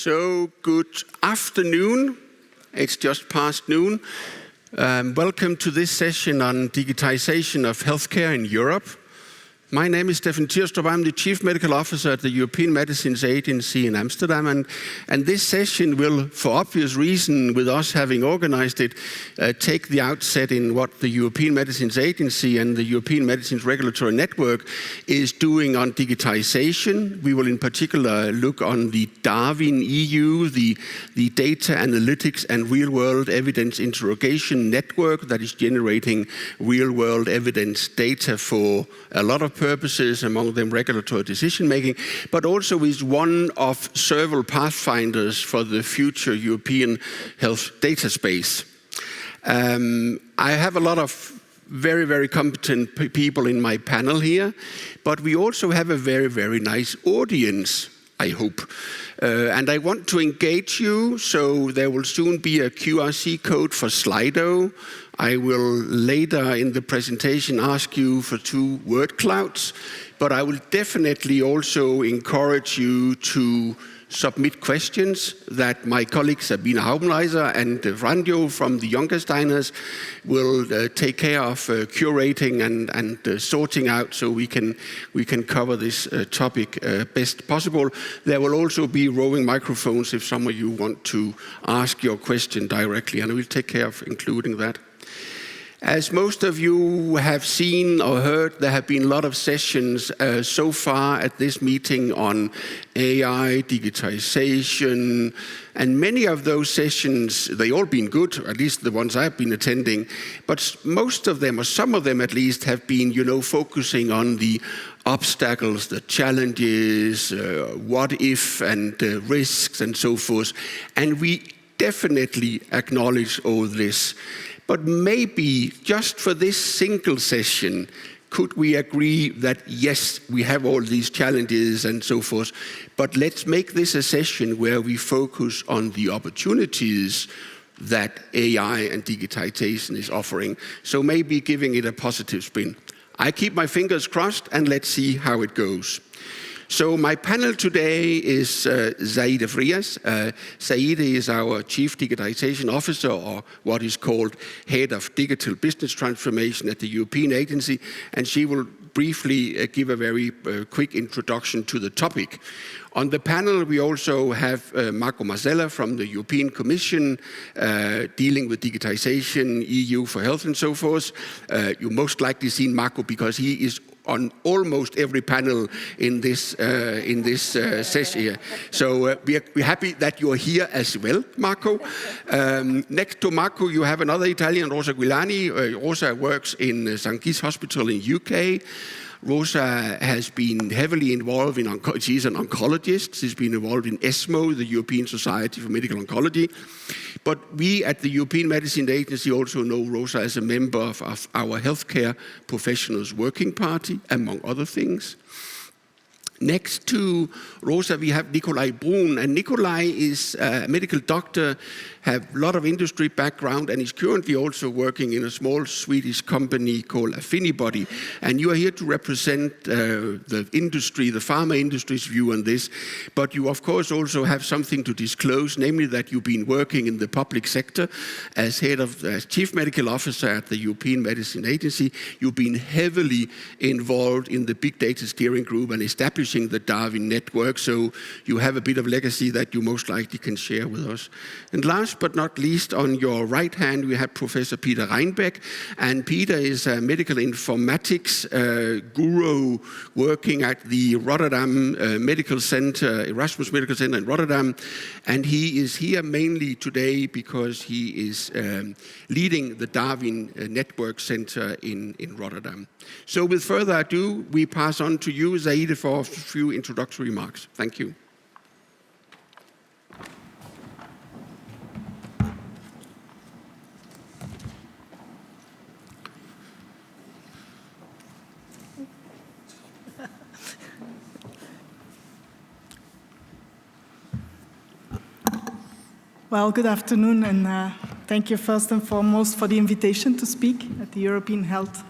So good afternoon. It's just past noon. Welcome to this session on digitization of healthcare in Europe. My name is Stefan Tirstrup. I'm the Chief Medical Officer at the European Medicines Agency in Amsterdam. And this session will, for obvious reason, with us having organized it, take the outset in what the European Medicines Agency and the European Medicines Regulatory Network is doing on digitization. We will in particular look on the DARWIN EU, the data analytics and real-world evidence interrogation network that is generating real-world evidence data for a lot of purposes, among them regulatory decision-making, but also is one of several pathfinders for the future European health data space. I have a lot of very, very competent people in my panel here, but we also have a very, very nice audience, I hope. And I want to engage you, so there will soon be a QRC code for Slido. I will later in the presentation ask you for 2 word clouds, but I will definitely also encourage you to submit questions that my colleagues Sabine Haubenleiser and Franjo from the Jungersteiners will take care of curating and sorting out, so we can cover this topic best possible. There will also be roving microphones if some of you want to ask your question directly, and I will take care of including that. As most of you have seen or heard, there have been a lot of sessions so far at this meeting on AI, digitization, and many of those sessions, they all been good, at least the ones I've been attending, but most of them, or some of them at least, have been, focusing on the obstacles, the challenges, what if, and risks, and so forth. And we definitely acknowledge all this. But maybe just for this single session, could we agree that yes, we have all these challenges and so forth, but let's make this a session where we focus on the opportunities that AI and digitization is offering. So maybe giving it a positive spin. I keep my fingers crossed, and let's see how it goes. So my panel today is Zaide Frias. Zaide is our Chief Digitization Officer, or what is called Head of Digital Business Transformation at the European Agency, and she will briefly give a very quick introduction to the topic. On the panel, we also have Marco Mazzella from the European Commission, dealing with digitization, EU for health and so forth. You most likely seen Marco because he is on almost every panel in this session here. So we're happy that you're here as well, Marco. Next to Marco, you have another Italian, Rosa Guilani. Rosa works in St. Kitts Hospital in UK. Rosa has been heavily involved in she's an oncologist. She's been involved in ESMO, the European Society for Medical Oncology. But we at the European Medicines Agency also know Rosa as a member of our Healthcare Professionals Working Party, among other things. Next to Rosa, we have Nikolai Brun, and Nikolai is a medical doctor, have a lot of industry background, and is currently also working in a small Swedish company called Affinibody. And you are here to represent the industry, the pharma industry's view on this. But you, of course, also have something to disclose, namely that you've been working in the public sector as Chief Medical Officer at the European Medicines Agency. You've been heavily involved in the Big Data Steering Group and establishing the DARWIN network, so you have a bit of legacy that you most likely can share with us. And last but not least, on your right hand, we have Professor Peter Reinbeck, and Peter is a medical informatics guru working at the Rotterdam Medical Center, Erasmus Medical Center in Rotterdam, and he is here mainly today because he is leading the DARWIN Network Center in Rotterdam. So with further ado, we pass on to you, Zaide, for a few introductory remarks. Thank you. Well, good afternoon, and thank you first and foremost for the invitation to speak at the European Health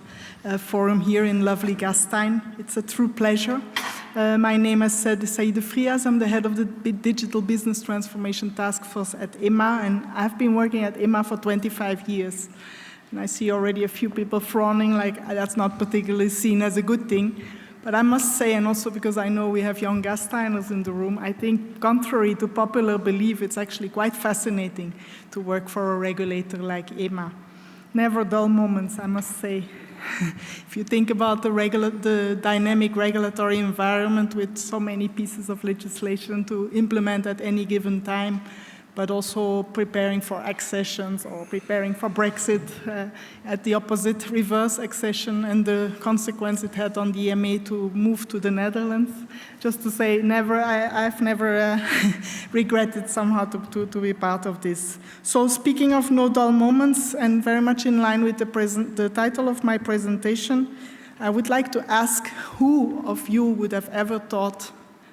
Forum here in lovely Gastein. It's a true pleasure. My name, as said, is Saïde Frias. I'm the head of the Digital Business Transformation Task Force at EMA, and I've been working at EMA for 25 years. And I see already a few people frowning, like that's not particularly seen as a good thing. But I must say, and also because I know we have young Gasteiners in the room, I think contrary to popular belief, it's actually quite fascinating to work for a regulator like EMA. Never dull moments, I must say. If you think about the dynamic regulatory environment with so many pieces of legislation to implement at any given time, but also preparing for accessions or preparing for Brexit, at the opposite, reverse accession, and the consequence it had on the EMA to move to the Netherlands. Just to say, I've never regretted somehow to be part of this. So speaking of no dull moments, and very much in line with the title of my presentation, I would like to ask who of you would have ever thought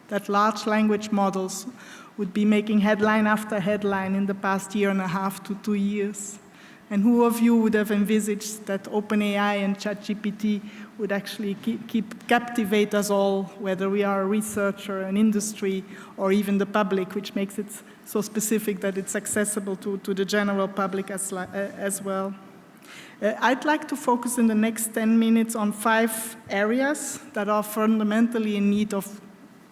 that large language models would be making headline after headline in the past year and a half to 2 years? And who of you would have envisaged that OpenAI and ChatGPT would actually captivate us all, whether we are a researcher, an industry, or even the public, which makes it so specific that it's accessible to the general public as well. I'd like to focus in the next 10 minutes on 5 areas that are fundamentally in need of,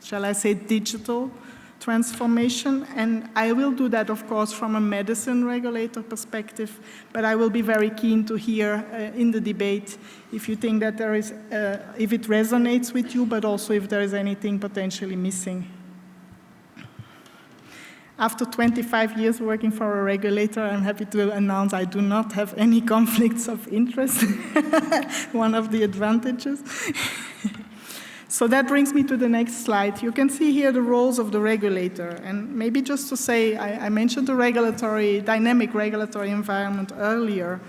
shall I say, digital transformation, and I will do that, of course, from a medicine regulator perspective, but I will be very keen to hear in the debate if you think that there is, if it resonates with you, but also if there is anything potentially missing. After 25 years working for a regulator, I'm happy to announce I do not have any conflicts of interest, one of the advantages. So that brings me to the next slide. You can see here the roles of the regulator. And maybe just to say, I mentioned the dynamic regulatory environment earlier.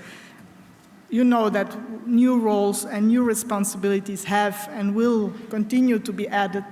You know that new roles and new responsibilities have and will continue to be added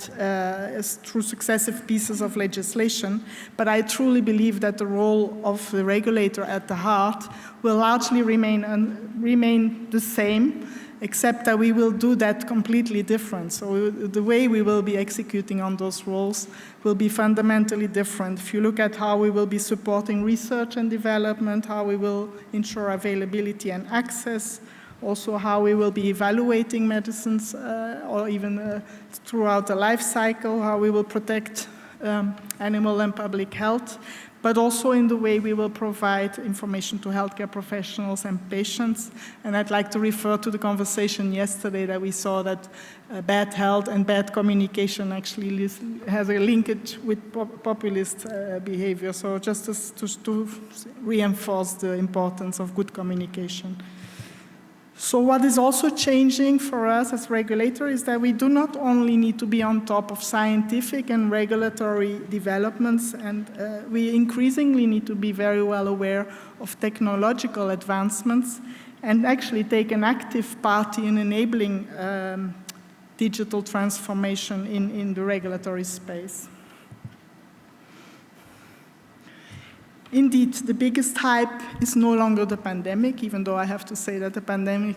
through successive pieces of legislation. But I truly believe that the role of the regulator at the heart will largely remain the same, except that we will do that completely different. So the way we will be executing on those roles will be fundamentally different. If you look at how we will be supporting research and development, how we will ensure availability and access, also how we will be evaluating medicines or even throughout the life cycle, how we will protect animal and public health, but also in the way we will provide information to healthcare professionals and patients. And I'd like to refer to the conversation yesterday that we saw that bad health and bad communication actually has a linkage with populist behavior. So just to reinforce the importance of good communication. So what is also changing for us as regulators is that we do not only need to be on top of scientific and regulatory developments, and we increasingly need to be very well aware of technological advancements and actually take an active part in enabling digital transformation in the regulatory space. Indeed, the biggest hype is no longer the pandemic, even though I have to say that the pandemic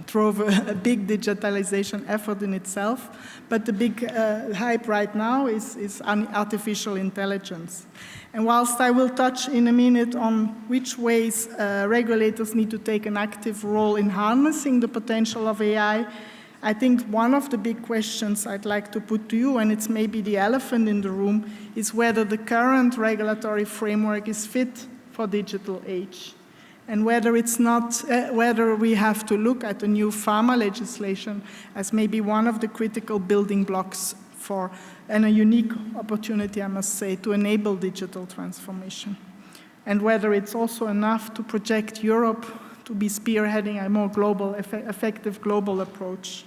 drove a big digitalization effort in itself. But the big hype right now is artificial intelligence. And whilst I will touch in a minute on which ways regulators need to take an active role in harnessing the potential of AI, I think one of the big questions I'd like to put to you, and it's maybe the elephant in the room, is whether the current regulatory framework is fit for digital age, and whether whether we have to look at the new pharma legislation as maybe one of the critical building blocks for, and a unique opportunity, I must say, to enable digital transformation, and whether it's also enough to project Europe to be spearheading a more global, effective global approach.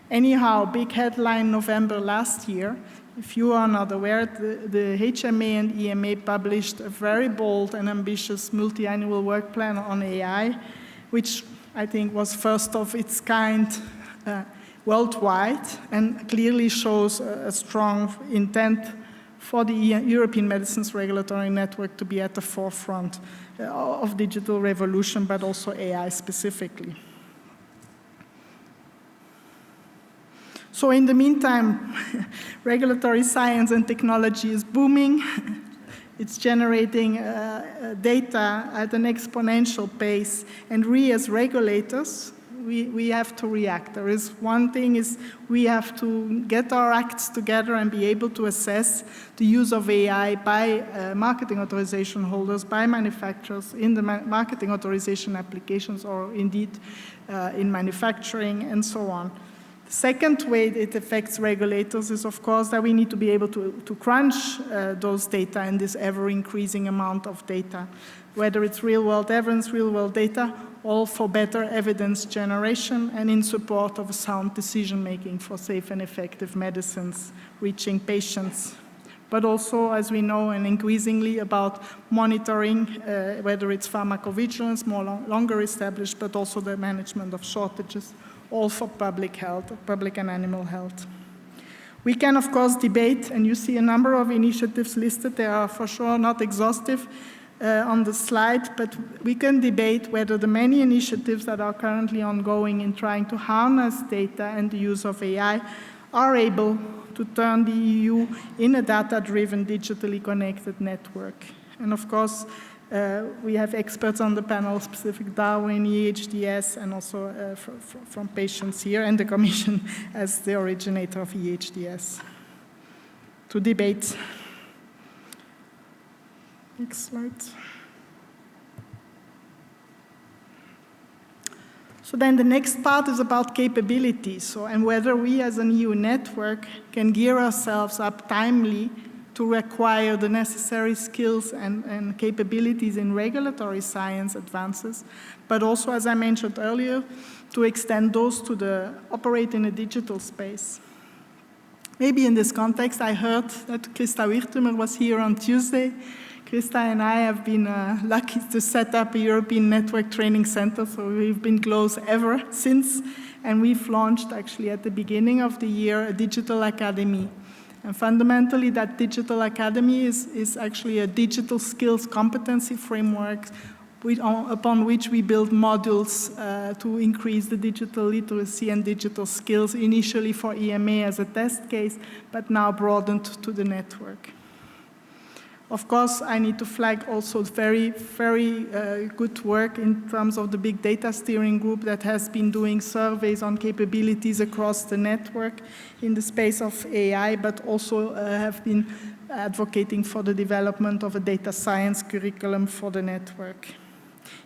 Anyhow, big headline November last year, if you are not aware, the HMA and EMA published a very bold and ambitious multi-annual work plan on AI, which I think was first of its kind worldwide and clearly shows a strong intent for the European Medicines Regulatory Network to be at the forefront of digital revolution, but also AI specifically. So in the meantime, regulatory science and technology is booming. It's generating data at an exponential pace, and we as regulators, we have to react. There is one thing is we have to get our acts together and be able to assess the use of AI by marketing authorization holders, by manufacturers in the marketing authorization applications, or indeed in manufacturing and so on. The second way it affects regulators is, of course, that we need to be able to crunch those data in this ever-increasing amount of data, whether it's real-world evidence, real-world data, all for better evidence generation and in support of sound decision-making for safe and effective medicines reaching patients. But also, as we know, and increasingly about monitoring, whether it's pharmacovigilance, longer established, but also the management of shortages, all for public health, public and animal health. We can, of course, debate, and you see a number of initiatives listed. They are for sure not exhaustive on the slide, but we can debate whether the many initiatives that are currently ongoing in trying to harness data and the use of AI are able to turn the EU in a data-driven, digitally connected network. And of course, we have experts on the panel, specific DARWIN, EHDS, and also from patients here, and the Commission as the originator of EHDS, to debate. Next slide. So then the next part is about capabilities, and whether we as an EU network can gear ourselves up timely to acquire the necessary skills and capabilities in regulatory science advances, but also, as I mentioned earlier, to extend those to operate in a digital space. Maybe in this context, I heard that Christa Wirtumer was here on Tuesday. Christa and I have been lucky to set up a European Network Training Center, so we've been close ever since, and we've launched actually at the beginning of the year a digital academy. And fundamentally, that digital academy is actually a digital skills competency framework upon which we build modules to increase the digital literacy and digital skills, initially for EMA as a test case, but now broadened to the network. Of course, I need to flag also very, very good work in terms of the Big Data Steering Group that has been doing surveys on capabilities across the network in the space of AI, but also have been advocating for the development of a data science curriculum for the network.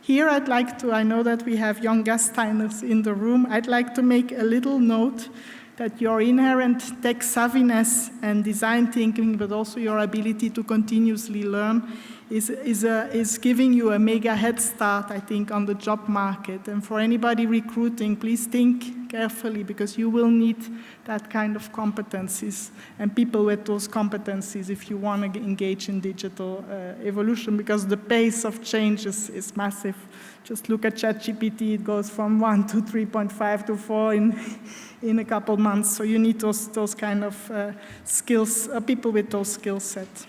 Here I'd like to, I know that we have young Gasteiners in the room, I'd like to make a little note that your inherent tech savviness and design thinking, but also your ability to continuously learn is giving you a mega head start, I think, on the job market. And for anybody recruiting, please think carefully, because you will need that kind of competencies and people with those competencies if you want to engage in digital evolution, because the pace of change is massive. Just look at ChatGPT, it goes from 1 to 3.5 to 4 in a couple months. So you need those kind of skills, people with those skill sets.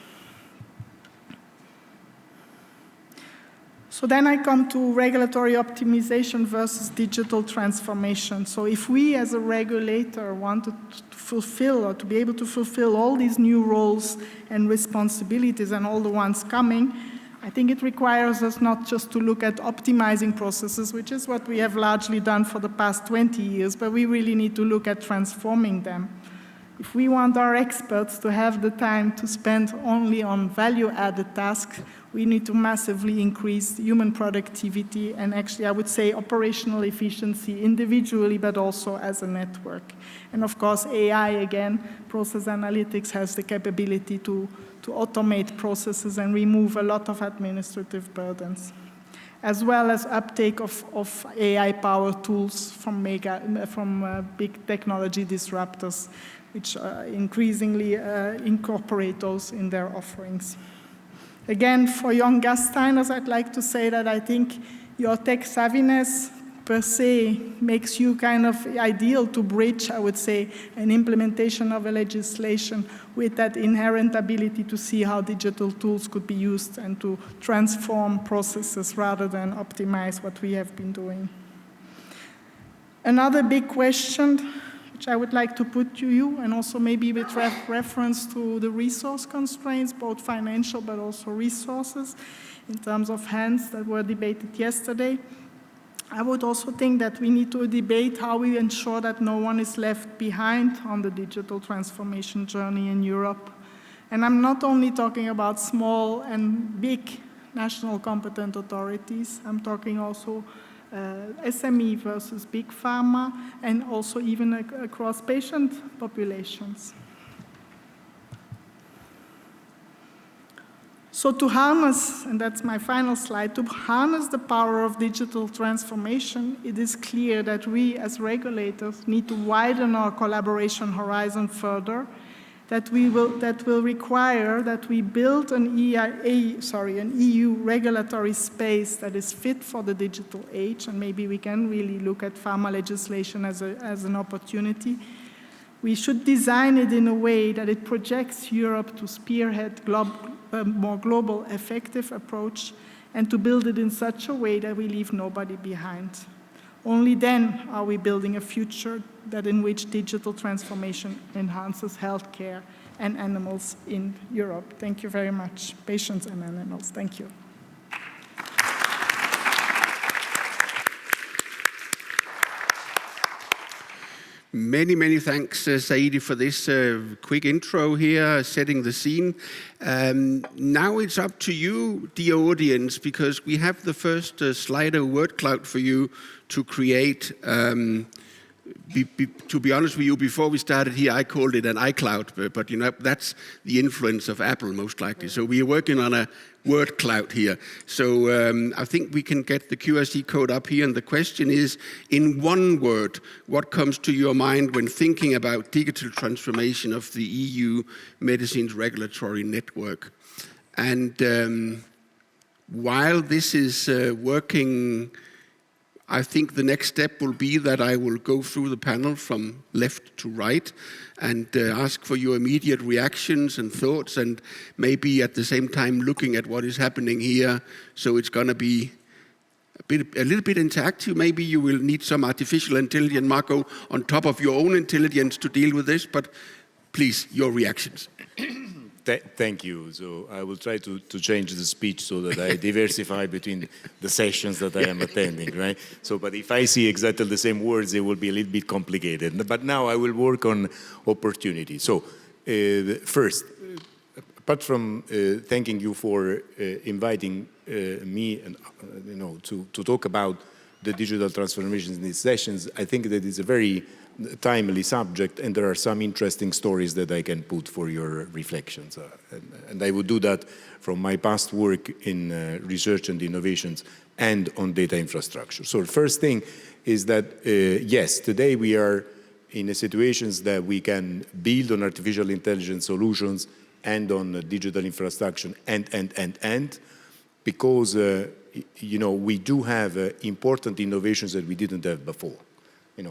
So then I come to regulatory optimization versus digital transformation. So if we as a regulator wanted to fulfill or to be able to fulfill all these new roles and responsibilities and all the ones coming, I think it requires us not just to look at optimizing processes, which is what we have largely done for the past 20 years, but we really need to look at transforming them. If we want our experts to have the time to spend only on value-added tasks, we need to massively increase human productivity and actually, I would say, operational efficiency individually, but also as a network. And of course, AI, again, process analytics has the capability to automate processes and remove a lot of administrative burdens, as well as uptake of AI-powered tools from big technology disruptors, which increasingly incorporate those in their offerings. Again, for young Gasteiners, I'd like to say that I think your tech savviness per se makes you kind of ideal to bridge, I would say, an implementation of a legislation with that inherent ability to see how digital tools could be used and to transform processes rather than optimize what we have been doing. Another big question, which I would like to put to you, and also maybe with reference to the resource constraints, both financial but also resources, in terms of hands that were debated yesterday. I would also think that we need to debate how we ensure that no one is left behind on the digital transformation journey in Europe. And I'm not only talking about small and big national competent authorities, I'm talking also SME versus big pharma, and also even across patient populations. So to harness, and that's my final slide, to harness the power of digital transformation, it is clear that we as regulators need to widen our collaboration horizon further, that will require that we build an EU regulatory space that is fit for the digital age, and maybe we can really look at pharma legislation as an opportunity. We should design it in a way that it projects Europe to spearhead a more global, effective approach, and to build it in such a way that we leave nobody behind. Only then are we building a future in which digital transformation enhances healthcare and animals in Europe. Thank you very much. Patients and animals, thank you. Many, many thanks, Saidi, for this quick intro here, setting the scene. Now it's up to you, dear audience, because we have the first Slido word cloud for you to create. To be honest with you, before we started here, I called it an iCloud, but you know, that's the influence of Apple, most likely. So we are working on a word cloud here. So I think we can get the QRC code up here, and the question is, in one word, what comes to your mind when thinking about digital transformation of the EU medicines regulatory network? And while this is working, I think the next step will be that I will go through the panel from left to right and ask for your immediate reactions and thoughts, and maybe at the same time looking at what is happening here. So it's going to be a little bit interactive. Maybe you will need some artificial intelligence, Marco, on top of your own intelligence to deal with this, but please, your reactions. Thank you. So I will try to change the speech so that I diversify between the sessions that I am attending, right? So, but if I see exactly the same words, it will be a little bit complicated. But now I will work on opportunity. So first, apart from thanking you for inviting me and to talk about the digital transformations in these sessions, I think that it's a very timely subject, and there are some interesting stories that I can put for your reflections. And I would do that from my past work in research and innovations and on data infrastructure. So the first thing is that, yes, today we are in a situations that we can build on artificial intelligence solutions and on digital infrastructure and because, we do have important innovations that we didn't have before.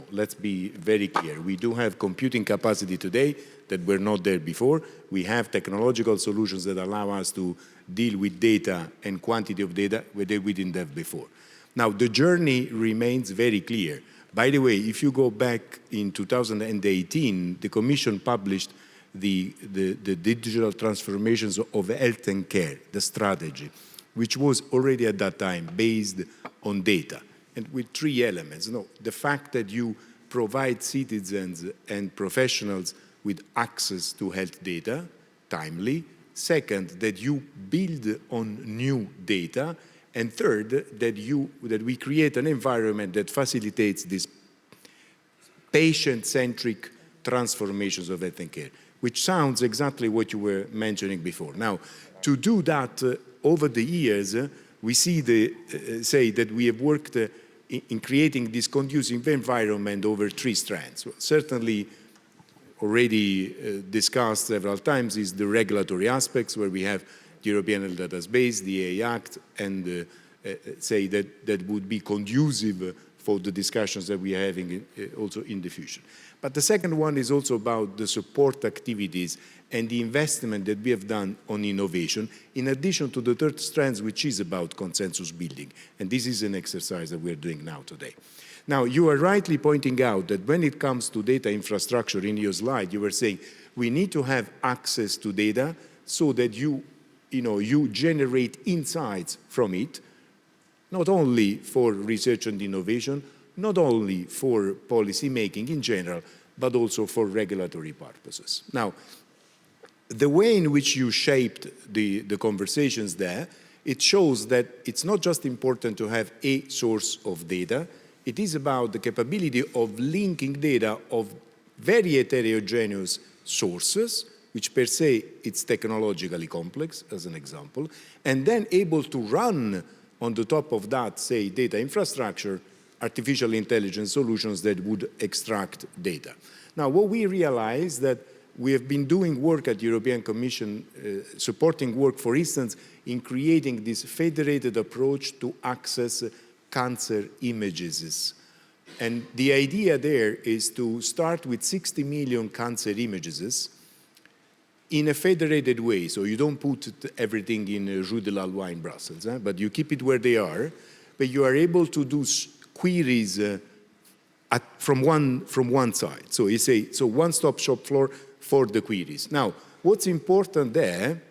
Let's be very clear. We do have computing capacity today that were not there before. We have technological solutions that allow us to deal with data and quantity of data that we didn't have before. Now, the journey remains very clear. By the way, if you go back in 2018, the Commission published the digital transformations of health and care, the strategy, which was already at that time based on data. And with three elements. The fact that you provide citizens and professionals with access to health data timely. Second, that you build on new data. And third, that we create an environment that facilitates these patient-centric transformations of health and care, which sounds exactly what you were mentioning before. Now, to do that over the years, we see say that we have worked in creating this conducive environment over three strands. Certainly, already discussed several times is the regulatory aspects, where we have the European Health Data Space, the AI Act, and say that would be conducive for the discussions that we are having also in the future. But the second one is also about the support activities and the investment that we have done on innovation, in addition to the third strand, which is about consensus building. And this is an exercise that we are doing now today. Now, you are rightly pointing out that when it comes to data infrastructure in your slide, you were saying we need to have access to data so that you generate insights from it, not only for research and innovation, not only for policy making in general, but also for regulatory purposes. Now, the way in which you shaped the conversations there, it shows that it's not just important to have a source of data, it is about the capability of linking data of very heterogeneous sources, which per se it's technologically complex, as an example, and then able to run on the top of that, say, data infrastructure, artificial intelligence solutions that would extract data. Now, what we realize that we have been doing work at the European Commission, supporting work, for instance, in creating this federated approach to access cancer images. And the idea there is to start with 60 million cancer images in a federated way. So you don't put everything in Rue de la Loi in Brussels, but you keep it where they are, but you are able to do queries from one side. So you say, so one-stop shop floor for the queries. Now, what's important there,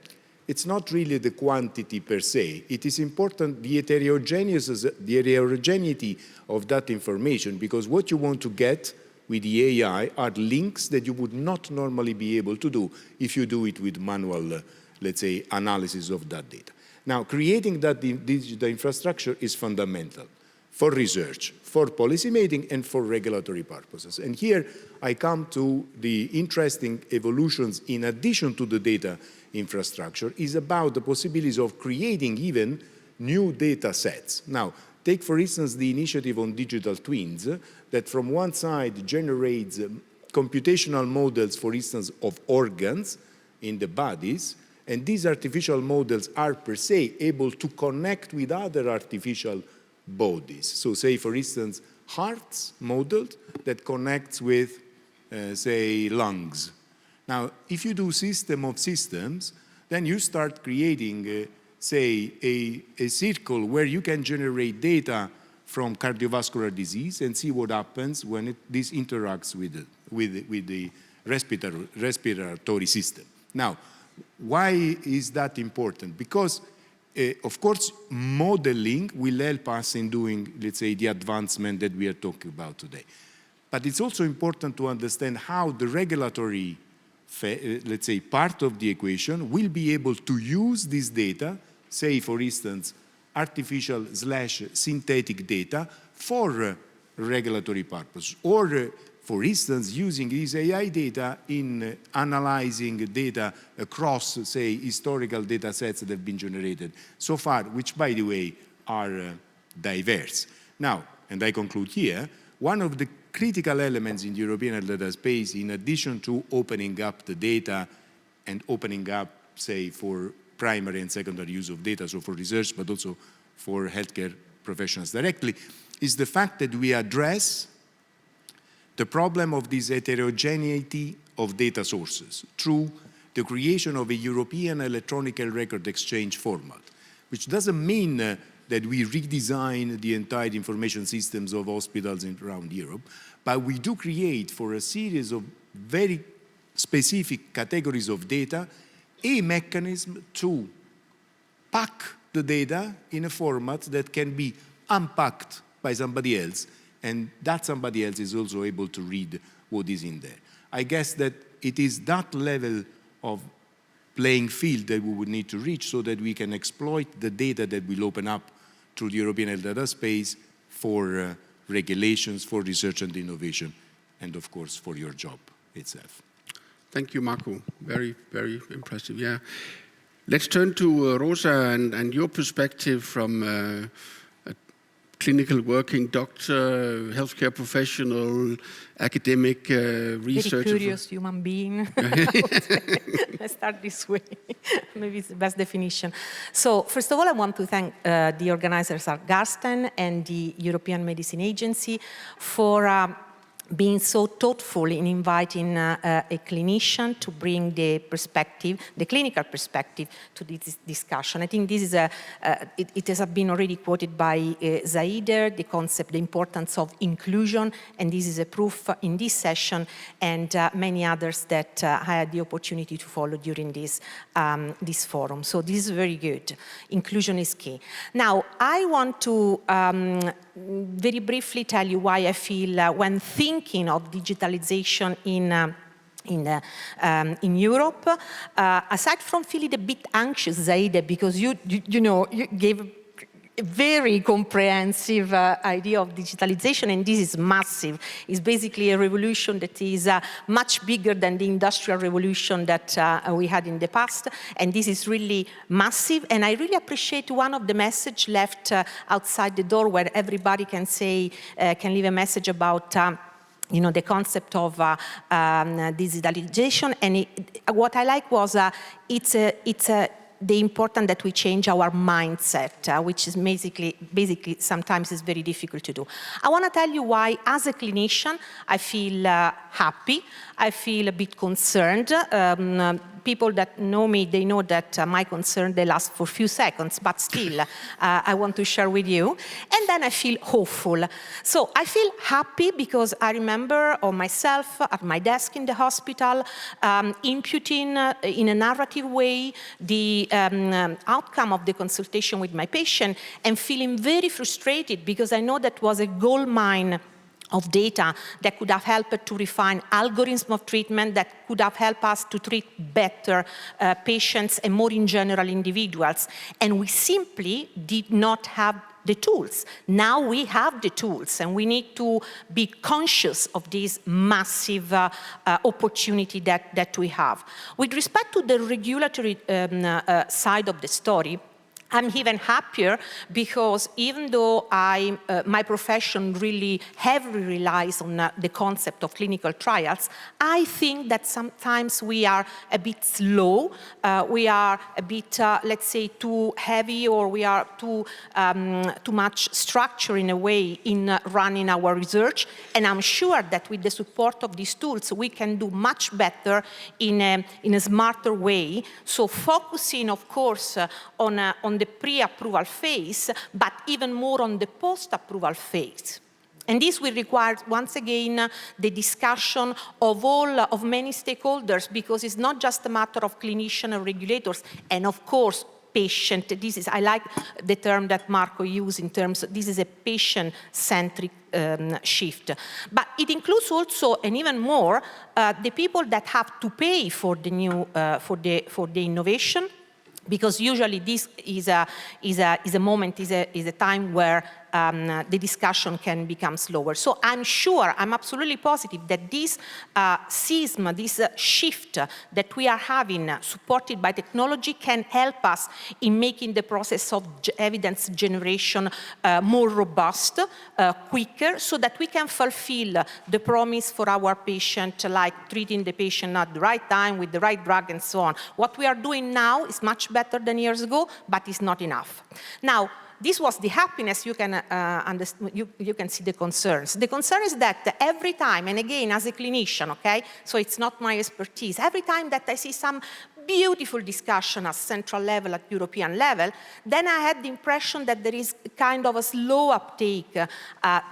it's not really the quantity per se. It is important the heterogeneity of that information, because what you want to get with the AI are links that you would not normally be able to do if you do it with manual, let's say, analysis of that data. Now, creating that digital infrastructure is fundamental for research, for policy making, and for regulatory purposes. And here I come to the interesting evolutions in addition to the data infrastructure is about the possibilities of creating even new data sets. Now, take for instance the initiative on digital twins that from one side generates computational models, for instance, of organs in the bodies, and these artificial models are per se able to connect with other artificial bodies. So say, for instance, hearts modeled that connects with, say, lungs. Now, if you do system of systems, then you start creating, say, a circle where you can generate data from cardiovascular disease and see what happens when this interacts with the respiratory system. Now, why is that important? Because of course, modeling will help us in doing, let's say, the advancement that we are talking about today. But it's also important to understand how the regulatory, let's say, part of the equation will be able to use this data, say, for instance, artificial/synthetic data for regulatory purpose, or for instance, using this AI data in analyzing data across, say, historical data sets that have been generated so far, which, by the way, are diverse. Now, and I conclude here, one of the critical elements in the European data space, in addition to opening up the data and opening up, say, for primary and secondary use of data, so for research, but also for healthcare professionals directly, is the fact that we address the problem of this heterogeneity of data sources through the creation of a European electronic record exchange format, which doesn't mean that we redesign the entire information systems of hospitals around Europe, but we do create for a series of very specific categories of data a mechanism to pack the data in a format that can be unpacked by somebody else, and that somebody else is also able to read what is in there. I guess that it is that level of playing field that we would need to reach so that we can exploit the data that will open up through the European health data space for regulations, for research and innovation, and of course for your job itself. Thank you, Marco. Very, very impressive. Yeah. Let's turn to Rosa and your perspective from a clinical working doctor, healthcare professional, academic researcher. Very curious human being. Let's start this way. Maybe it's the best definition. So first of all, I want to thank the organizers at Garsten and the European Medicine Agency for being so thoughtful in inviting a clinician to bring the perspective, the clinical perspective, to this discussion. I think this is it has been already quoted by Zaider, the concept, the importance of inclusion, and this is a proof in this session and many others that I had the opportunity to follow during this forum. So this is very good. Inclusion is key. Now, I want to very briefly tell you why I feel when thinking of digitalization in Europe, aside from feeling a bit anxious, Zaida, because you gave a very comprehensive idea of digitalization, and this is massive. It's basically a revolution that is much bigger than the industrial revolution that we had in the past, and this is really massive. And I really appreciate one of the message left outside the door, where everybody can say, can leave a message about the concept of digitalization. And what I like was it's the important that we change our mindset, which is basically sometimes is very difficult to do. I want to tell you why, as a clinician, I feel happy. I feel a bit concerned. People that know me, they know that my concern, they last for a few seconds, but still, I want to share with you. And then I feel hopeful. So I feel happy because I remember of myself at my desk in the hospital, imputing in a narrative way the outcome of the consultation with my patient, and feeling very frustrated because I know that was a gold mine of data that could have helped to refine algorithms of treatment, that could have helped us to treat better patients and more in general individuals. And we simply did not have the tools. Now we have the tools, and we need to be conscious of this massive opportunity that we have. With respect to the regulatory side of the story, I'm even happier because even though my profession really heavily relies on the concept of clinical trials, I think that sometimes we are a bit slow, we are a bit, let's say, too heavy, or we are too much structure in a way in running our research. And I'm sure that with the support of these tools, we can do much better in a smarter way. So focusing, of course, on the pre-approval phase, but even more on the post-approval phase. And this will require, once again, the discussion of many stakeholders, because it's not just a matter of clinicians and regulators, and of course, patient. I like the term that Marco used in terms of, this is a patient-centric shift. But it includes also, and even more, the people that have to pay for the new, for the innovation, because usually this is a time where the discussion can become slower. So I'm sure, I'm absolutely positive that this schism, this shift that we are having, supported by technology, can help us in making the process of evidence generation more robust, quicker, so that we can fulfill the promise for our patient, like treating the patient at the right time with the right drug and so on. What we are doing now is much better than years ago, but it's not enough. Now, this was the happiness. You can you can see the concerns. The concern is that every time, and again, as a clinician, okay, so it's not my expertise, every time that I see some beautiful discussion at central level, at European level, then I had the impression that there is kind of a slow uptake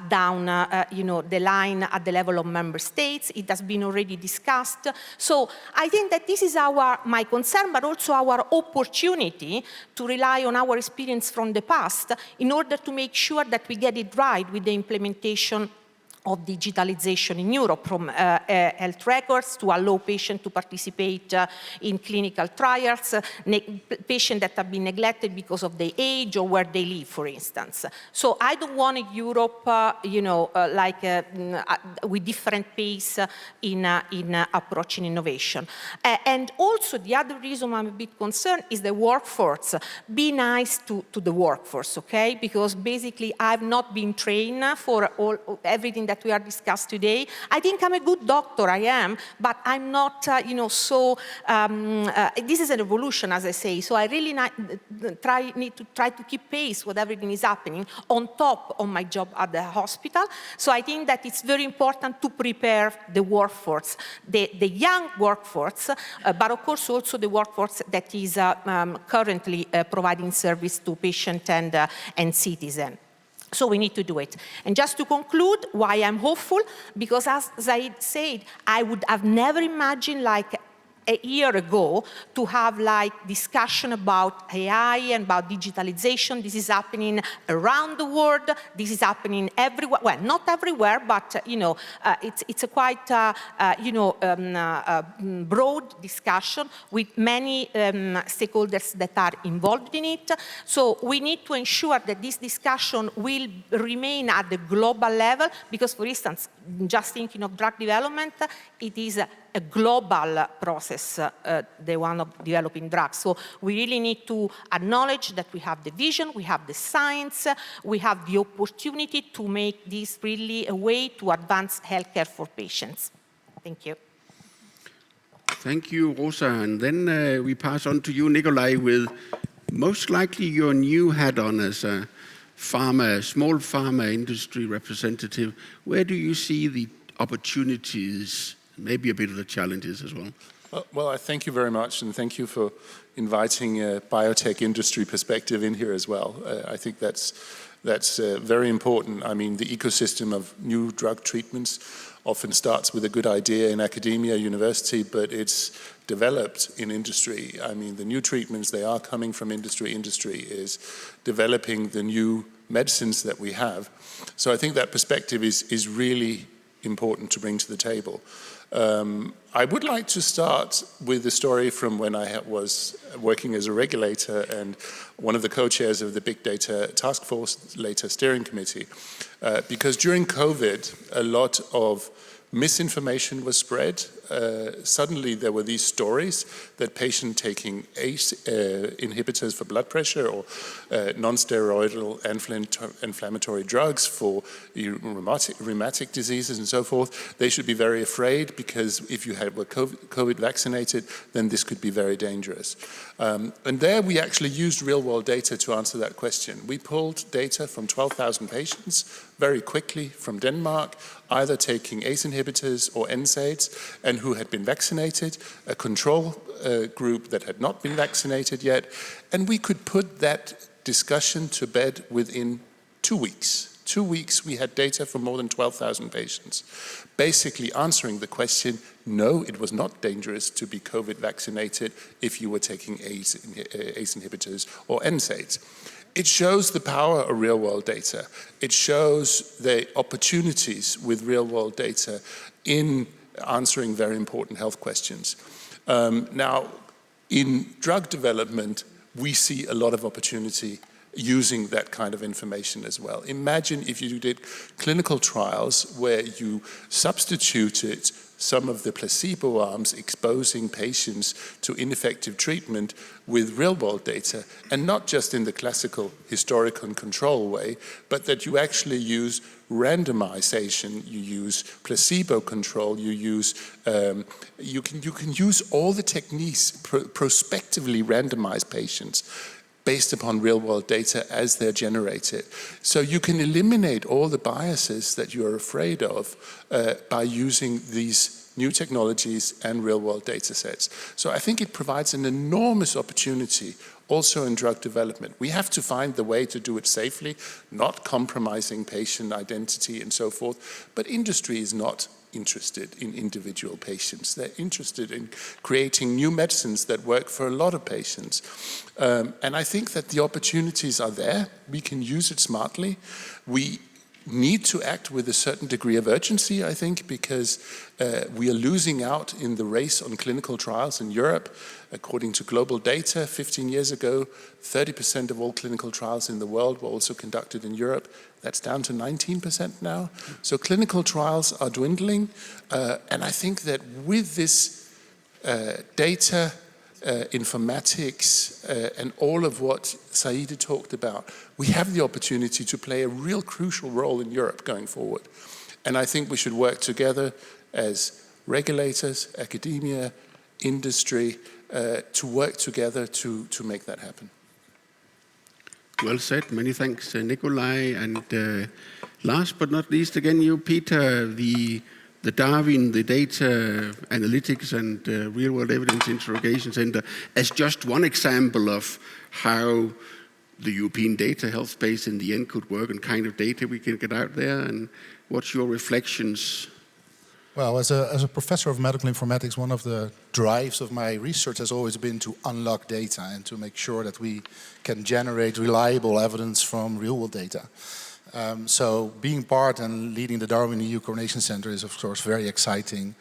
down the line at the level of member states. It has been already discussed. So I think that this is my concern, but also our opportunity to rely on our experience from the past in order to make sure that we get it right with the implementation of digitalization in Europe, from health records to allow patients to participate in clinical trials, patients that have been neglected because of their age or where they live, for instance. So I don't want Europe, with different pace in approaching innovation. And also the other reason I'm a bit concerned is the workforce. Be nice to the workforce, okay? Because basically I've not been trained for everything that that we are discussed today. I think I'm a good doctor, I am, but I'm not, this is an evolution, as I say, so I really need to try to keep pace with everything is happening on top of my job at the hospital. So I think that it's very important to prepare the workforce, the young workforce, but of course also the workforce that is currently providing service to patients and citizens. So we need to do it. And just to conclude, why I'm hopeful, because as I said, I would have never imagined a year ago to have discussion about AI and about digitalization. This is happening around the world. This is happening everywhere. Well, not everywhere, but it's a quite broad discussion with many stakeholders that are involved in it. So we need to ensure that this discussion will remain at the global level, because, for instance, just thinking of drug development, it is a global process, the one of developing drugs. So we really need to acknowledge that we have the vision, we have the science, we have the opportunity to make this really a way to advance healthcare for patients. Thank you. Thank you, Rosa. And then we pass on to you, Nikolai, with most likely your new hat on as a small pharma industry representative. Where do you see the opportunities, maybe a bit of the challenges as well? Well, I thank you very much, and thank you for inviting a biotech industry perspective in here as well. I think that's very important. I mean, the ecosystem of new drug treatments often starts with a good idea in academia, university, but it's developed in industry. I mean, the new treatments, they are coming from industry. Industry is developing the new medicines that we have. So I think that perspective is really important to bring to the table. I would like to start with the story from when I was working as a regulator and one of the co-chairs of the Big Data Task Force, later Steering Committee, because during COVID, a lot of misinformation was spread. Suddenly there were these stories that patients taking ACE inhibitors for blood pressure or non-steroidal inflammatory drugs for rheumatic diseases and so forth, they should be very afraid, because if you were COVID vaccinated, then this could be very dangerous. And there we actually used real-world data to answer that question. We pulled data from 12,000 patients very quickly from Denmark, either taking ACE inhibitors or NSAIDs, and who had been vaccinated, a control group that had not been vaccinated yet, and we could put that discussion to bed within 2 weeks. 2 weeks we had data from more than 12,000 patients, basically answering the question, no, it was not dangerous to be COVID vaccinated if you were taking ACE inhibitors or NSAIDs. It shows the power of real-world data. It shows the opportunities with real-world data in answering very important health questions. Now, in drug development, we see a lot of opportunity using that kind of information as well. Imagine if you did clinical trials where you substituted some of the placebo arms exposing patients to ineffective treatment with real-world data, and not just in the classical historical and control way, but that you actually use randomization, you use placebo control, you can use all the techniques, prospectively randomize patients based upon real-world data as they're generated. So you can eliminate all the biases that you're afraid of by using these new technologies and real-world data sets. So I think it provides an enormous opportunity also in drug development. We have to find the way to do it safely, not compromising patient identity and so forth, but industry is not interested in individual patients. They're interested in creating new medicines that work for a lot of patients. And I think that the opportunities are there. We can use it smartly. We need to act with a certain degree of urgency, I think, because we are losing out in the race on clinical trials in Europe. According to global data, 15 years ago, 30% of all clinical trials in the world were also conducted in Europe. That's down to 19% now. So clinical trials are dwindling. And I think that with this data, informatics, and all of what Saida talked about, we have the opportunity to play a real crucial role in Europe going forward. And I think we should work together as regulators, academia, industry, to work together to make that happen. Well said. Many thanks, Nikolai. And last but not least, again, you, Peter, the DARWIN, the Data Analytics and Real-World Evidence Interrogation Center, as just one example of how the European data health space in the end could work and kind of data we can get out there. And what's your reflections? Well, as a professor of medical informatics, one of the drives of my research has always been to unlock data and to make sure that we can generate reliable evidence from real-world data. So being part and leading the DARWIN EU Coordination Center is, of course, very exciting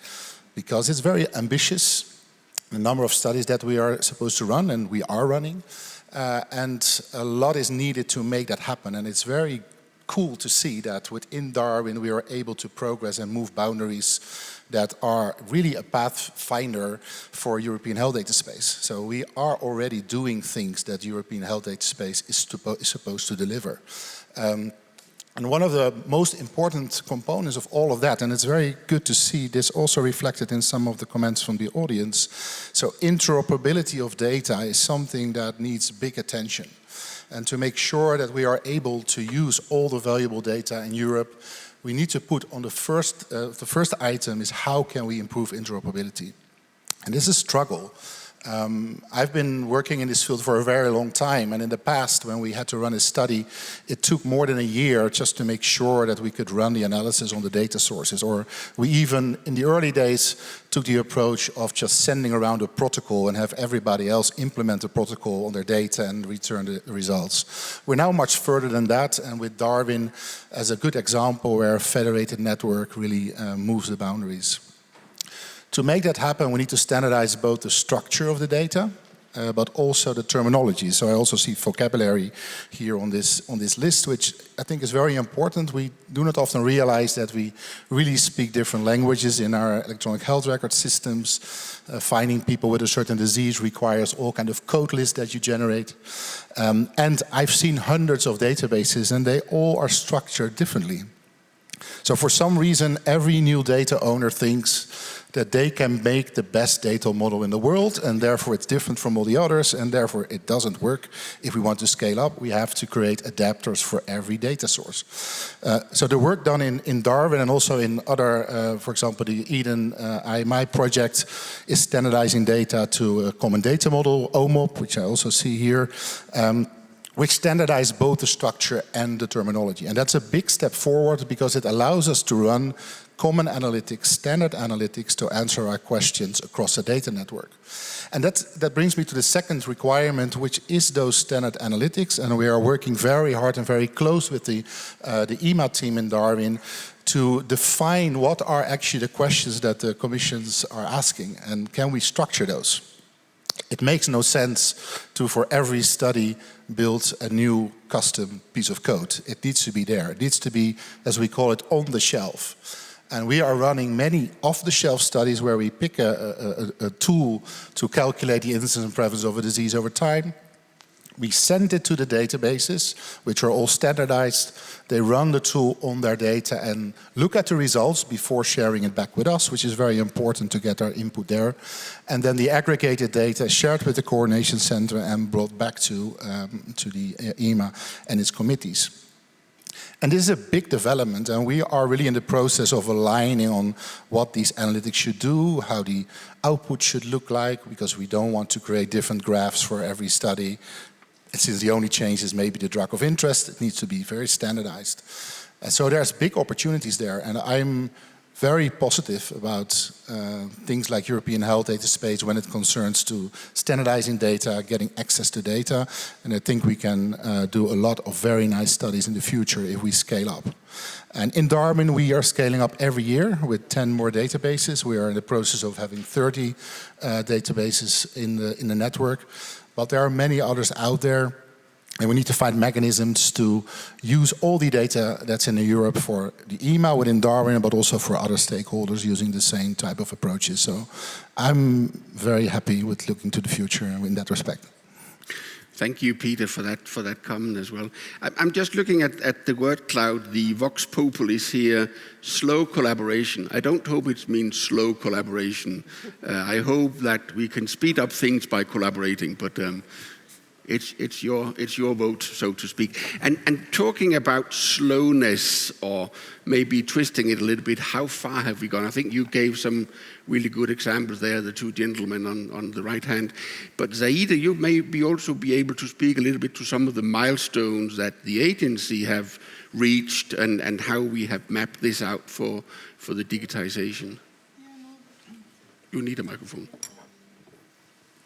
because it's very ambitious. The number of studies that we are supposed to run, and we are running, and a lot is needed to make that happen. And it's very cool to see that within DARWIN we are able to progress and move boundaries that are really a pathfinder for European health data space. So we are already doing things that European health data space is supposed to deliver. And one of the most important components of all of that, and it's very good to see this also reflected in some of the comments from the audience, so interoperability of data is something that needs big attention. And to make sure that we are able to use all the valuable data in Europe, we need to put on the first item is how can we improve interoperability. And this is a struggle. I've been working in this field for a very long time, and in the past when we had to run a study, it took more than a year just to make sure that we could run the analysis on the data sources. Or we even, in the early days, took the approach of just sending around a protocol and have everybody else implement the protocol on their data and return the results. We're now much further than that, and with DARWIN as a good example where a federated network really moves the boundaries. To make that happen, we need to standardize both the structure of the data, but also the terminology. So I also see vocabulary here on this list, which I think is very important. We do not often realize that we really speak different languages in our electronic health record systems. Finding people with a certain disease requires all kind of code lists that you generate. And I've seen hundreds of databases, and they all are structured differently. So for some reason, every new data owner thinks that they can make the best data model in the world, and therefore it's different from all the others, and therefore it doesn't work. If we want to scale up, we have to create adapters for every data source. So the work done in DARWIN and also in other, for example, the Eden IMI project is standardizing data to a common data model, OMOP, which I also see here, which standardize both the structure and the terminology. And that's a big step forward because it allows us to run common analytics, standard analytics to answer our questions across the data network. And that brings me to the second requirement, which is those standard analytics. And we are working very hard and very close with the EMA team in DARWIN to define what are actually the questions that the commissions are asking, and can we structure those? It makes no sense to, for every study, build a new custom piece of code. It needs to be there. It needs to be, as we call it, on the shelf. And we are running many off-the-shelf studies where we pick a tool to calculate the incidence and prevalence of a disease over time. We send it to the databases, which are all standardized. They run the tool on their data and look at the results before sharing it back with us, which is very important to get our input there. And then the aggregated data is shared with the coordination center and brought back to the EMA and its committees. And this is a big development, and we are really in the process of aligning on what these analytics should do, how the output should look like, because we don't want to create different graphs for every study. And since the only change is maybe the drug of interest, it needs to be very standardized. And so there's big opportunities there, and I'm very positive about things like European health data space when it concerns to standardizing data, getting access to data, and I think we can do a lot of very nice studies in the future if we scale up. And in DARWIN, we are scaling up every year with 10 more databases. We are in the process of having 30 databases in the network, but there are many others out there. And we need to find mechanisms to use all the data that's in Europe for the EMA within DARWIN, but also for other stakeholders using the same type of approaches. So I'm very happy with looking to the future in that respect. Thank you, Peter, for that comment as well. I'm just looking at the word cloud, the vox populis here, slow collaboration. I don't hope it means slow collaboration. I hope that we can speed up things by collaborating, but it's your vote, so to speak. And talking about slowness, or maybe twisting it a little bit, how far have we gone? I think you gave some really good examples there, the two gentlemen on the right hand. But Zaida, you may also be able to speak a little bit to some of the milestones that the agency have reached and how we have mapped this out for the digitization. You need a microphone.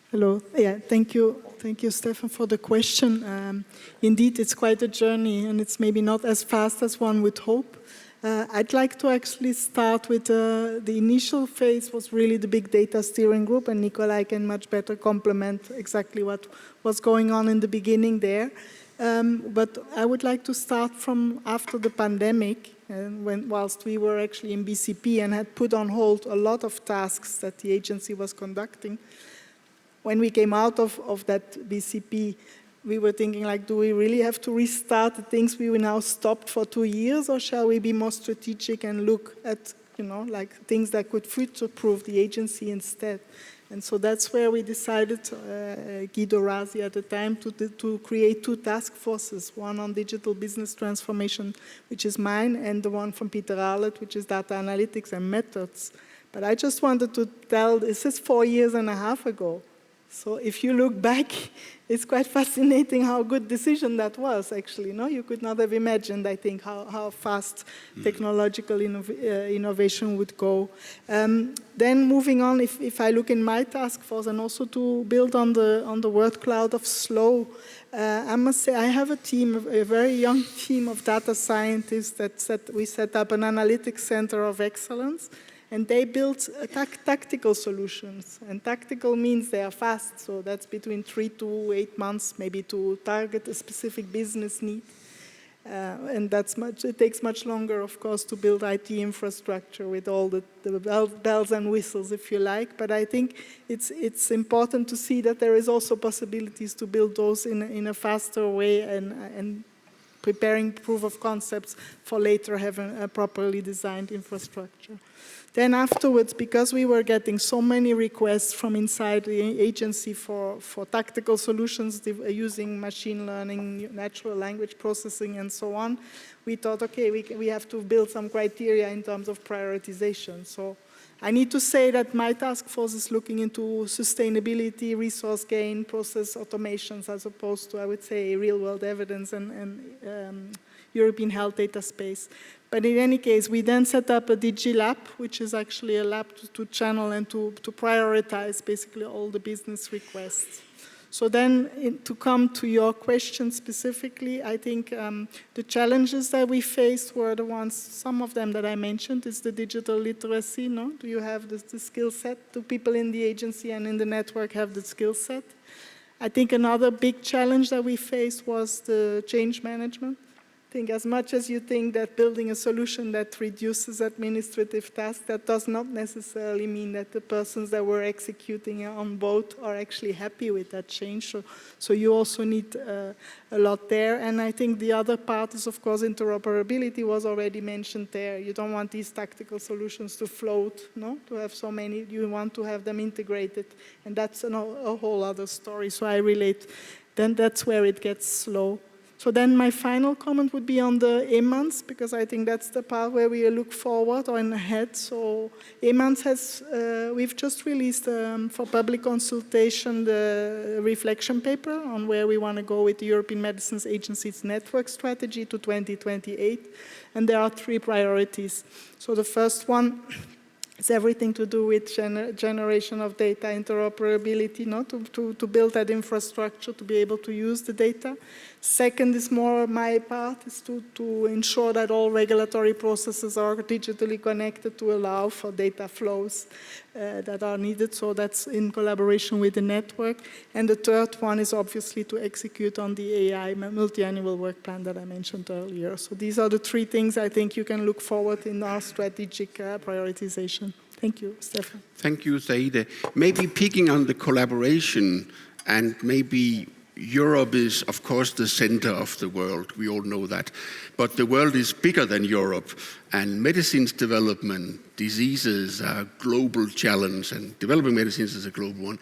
Hello. Yeah, thank you. Thank you, Stefan, for the question. Indeed, it's quite a journey, and it's maybe not as fast as one would hope. I'd like to actually start with the initial phase was really the big data steering group, and Nikolai can much better complement exactly what was going on in the beginning there. But I would like to start from after the pandemic, whilst we were actually in BCP and had put on hold a lot of tasks that the agency was conducting. When we came out of that BCP, we were thinking, like, do we really have to restart the things we now stopped for 2 years, or shall we be more strategic and look at, like things that could future-proof the agency instead? And so that's where we decided, Guido Razi at the time, to create 2 task forces, one on digital business transformation, which is mine, and the one from Peter Arlett, which is data analytics and methods. But I just wanted to tell, this is 4.5 years ago. So if you look back, it's quite fascinating how good decision that was, actually. No, you could not have imagined, I think, how fast technological innovation would go. Then moving on, if I look in my task force, and also to build on the word cloud of slow, I must say I have a team, a very young team of data scientists we set up an analytics center of excellence. And they built tactical solutions. And tactical means they are fast, so that's between 3 to 8 months, maybe to target a specific business need. And it takes much longer, of course, to build IT infrastructure with all the bells and whistles, if you like. But I think it's important to see that there is also possibilities to build those in a faster way and preparing proof of concepts for later having a properly designed infrastructure. Then afterwards, because we were getting so many requests from inside the agency for tactical solutions using machine learning, natural language processing, and so on, we thought, okay, we have to build some criteria in terms of prioritization. So I need to say that my task force is looking into sustainability, resource gain, process automations, as opposed to, I would say, real-world evidence and European health data space. But in any case, we then set up a DigiLab, which is actually a lab to channel and to prioritize basically all the business requests. So then, to come to your question specifically, I think the challenges that we faced were the ones, some of them that I mentioned, is the digital literacy, no? Do you have the skill set? Do people in the agency and in the network have the skill set? I think another big challenge that we faced was the change management. I think as much as you think that building a solution that reduces administrative tasks, that does not necessarily mean that the persons that were executing on both are actually happy with that change. So you also need a lot there. And I think the other part is, of course, interoperability was already mentioned there. You don't want these tactical solutions to float, no? To have so many, you want to have them integrated. And that's a whole other story. So I relate, then that's where it gets slow. So then my final comment would be on the EMRNs, because I think that's the part where we look forward or ahead. So EMRNs we've just released for public consultation the reflection paper on where we want to go with the European Medicines Agency's network strategy to 2028. And there are 3 priorities. So the first one, it's everything to do with generation of data, interoperability, no? To build that infrastructure to be able to use the data. Second is more my part, is to ensure that all regulatory processes are digitally connected to allow for data flows that are needed. So that's in collaboration with the network. And the third one is obviously to execute on the AI multi-annual work plan that I mentioned earlier. So these are the 3 things I think you can look forward in our strategic prioritization. Thank you, Stefan. Thank you, Zaida. Maybe picking on the collaboration and maybe Europe is, of course, the center of the world. We all know that. But the world is bigger than Europe, and medicines development, diseases are a global challenge, and developing medicines is a global one.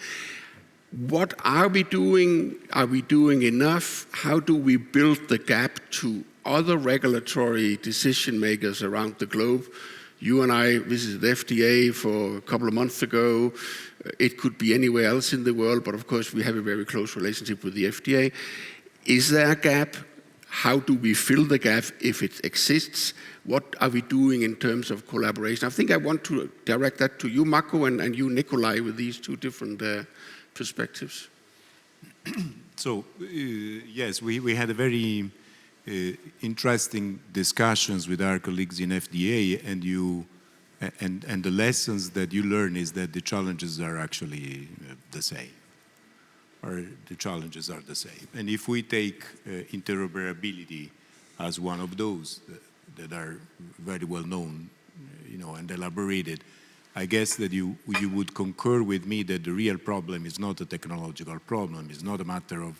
What are we doing? Are we doing enough? How do we build the gap to other regulatory decision makers around the globe? You and I visited the FDA for a couple of months ago. It could be anywhere else in the world, but of course we have a very close relationship with the FDA. Is there a gap? How do we fill the gap if it exists? What are we doing in terms of collaboration? I think I want to direct that to you, Marco, and you, Nikolai, with these two different perspectives. So, yes, we had a very interesting discussions with our colleagues in FDA, and the lessons that you learn is that the challenges are actually the same, or the challenges are the same. And if we take interoperability as one of those that are very well known, and elaborated, I guess that you would concur with me that the real problem is not a technological problem. It's not a matter of,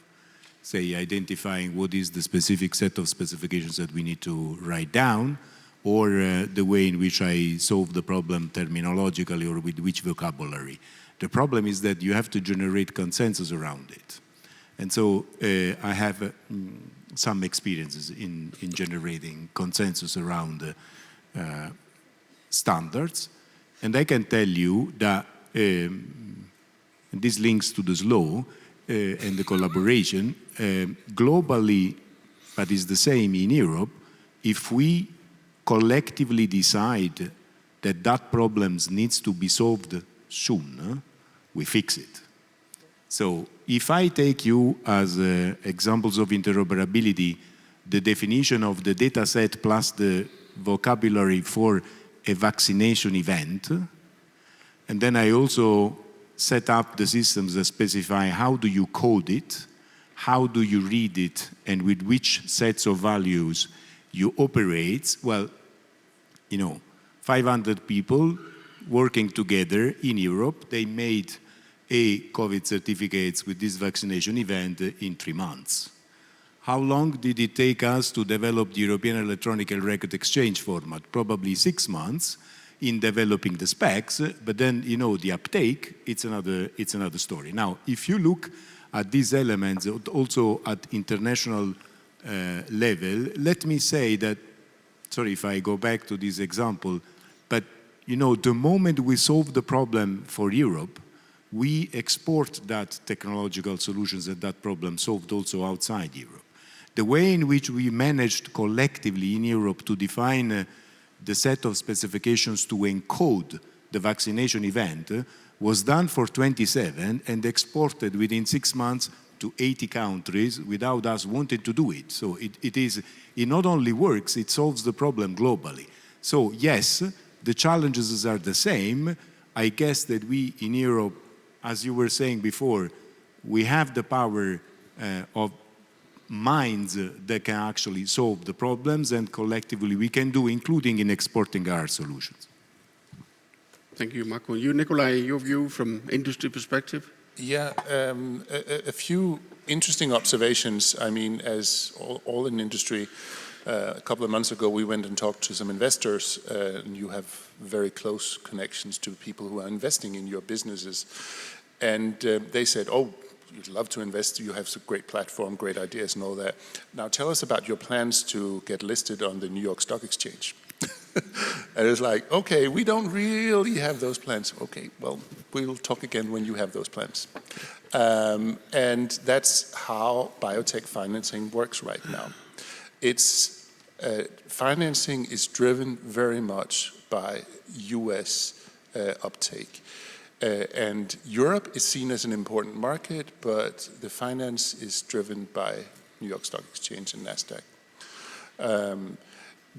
say, identifying what is the specific set of specifications that we need to write down, or the way in which I solve the problem terminologically or with which vocabulary. The problem is that you have to generate consensus around it. And so I have some experiences in generating consensus around standards. And I can tell you that, and this links to the SLO and the collaboration, globally, but it's the same in Europe, if we collectively decide that that problem needs to be solved soon, we fix it. So if I take you as examples of interoperability, the definition of the data set plus the vocabulary for a vaccination event, and then I also set up the systems that specify how do you code it, how do you read it, and with which sets of values you operate. Well, 500 people working together in Europe, they made a COVID certificates with this vaccination event in 3 months. How long did it take us to develop the European Electronic Health Record Exchange format? Probably 6 months in developing the specs, but then, the uptake, it's another story. Now, if you look at these elements, also at international level, let me say that, sorry if I go back to this example, but, the moment we solve the problem for Europe, we export that technological solutions and that problem solved also outside Europe. The way in which we managed collectively in Europe to define the set of specifications to encode the vaccination event was done for 27 and exported within 6 months to 80 countries without us wanting to do it. So it not only works, it solves the problem globally. So yes, the challenges are the same. I guess that we in Europe, as you were saying before, we have the power of minds that can actually solve the problems, and collectively we can do, including in exporting our solutions. Thank you, Marco. You, Nikolai, your view from industry perspective? Yeah, a few interesting observations. I mean, as all in industry, a couple of months ago we went and talked to some investors, and you have very close connections to people who are investing in your businesses. And they said, oh, you'd love to invest, you have a great platform, great ideas and all that. Now tell us about your plans to get listed on the New York Stock Exchange. And it's like, okay, we don't really have those plans. Okay, well, we'll talk again when you have those plans. And that's how biotech financing works right now. It's financing is driven very much by US uptake. And Europe is seen as an important market, but the finance is driven by New York Stock Exchange and NASDAQ.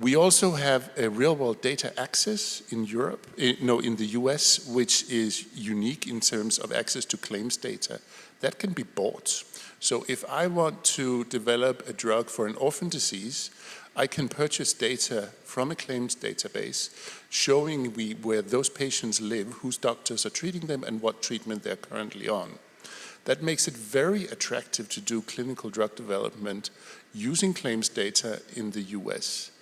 We also have a real-world data access in Europe, in the US, which is unique in terms of access to claims data. That can be bought. So if I want to develop a drug for an orphan disease, I can purchase data from a claims database showing where those patients live, whose doctors are treating them, and what treatment they're currently on. That makes it very attractive to do clinical drug development using claims data in the US.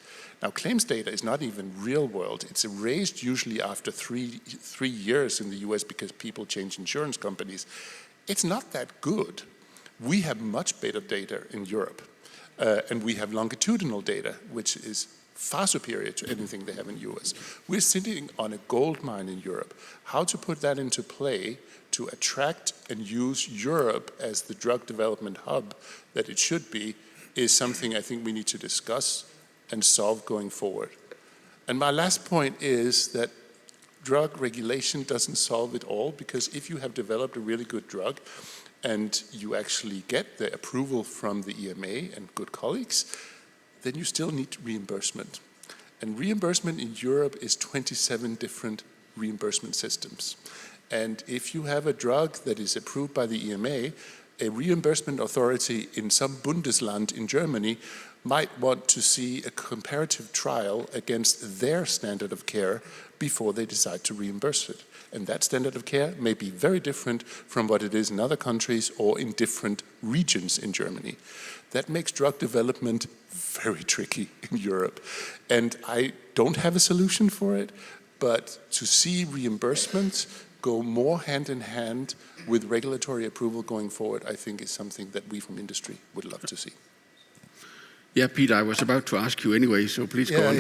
Now, claims data is not even real world. It's erased usually after three years in the US because people change insurance companies. It's not that good. We have much better data in Europe. And we have longitudinal data, which is far superior to anything they have in the US. We're sitting on a gold mine in Europe. How to put that into play to attract and use Europe as the drug development hub that it should be is something I think we need to discuss and solve going forward. And my last point is that drug regulation doesn't solve it all, because if you have developed a really good drug and you actually get the approval from the EMA and good colleagues, then you still need reimbursement. And reimbursement in Europe is 27 different reimbursement systems. And if you have a drug that is approved by the EMA, a reimbursement authority in some Bundesland in Germany might want to see a comparative trial against their standard of care before they decide to reimburse it. And that standard of care may be very different from what it is in other countries or in different regions in Germany. That makes drug development very tricky in Europe. And I don't have a solution for it, but to see reimbursements go more hand in hand with regulatory approval going forward, I think is something that we from industry would love to see. Yeah, Peter, I was about to ask you anyway, so please go on.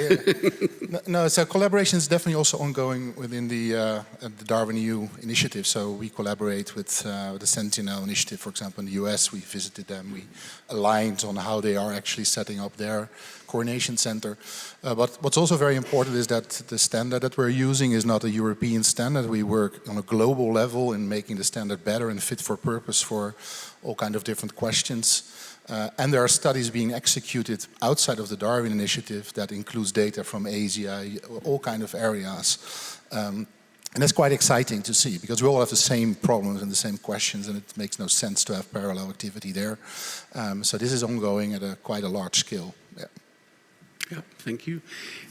No, so collaboration is definitely also ongoing within the DARWIN EU initiative. So we collaborate with the Sentinel initiative, for example, in the US. We visited them, we aligned on how they are actually setting up their coordination center. But what's also very important is that the standard that we're using is not a European standard. We work on a global level in making the standard better and fit for purpose for all kinds of different questions. And there are studies being executed outside of the DARWIN initiative that includes data from Asia, all kinds of areas. And that's quite exciting to see, because we all have the same problems and the same questions, and it makes no sense to have parallel activity there. So this is ongoing at quite a large scale. Yeah, thank you.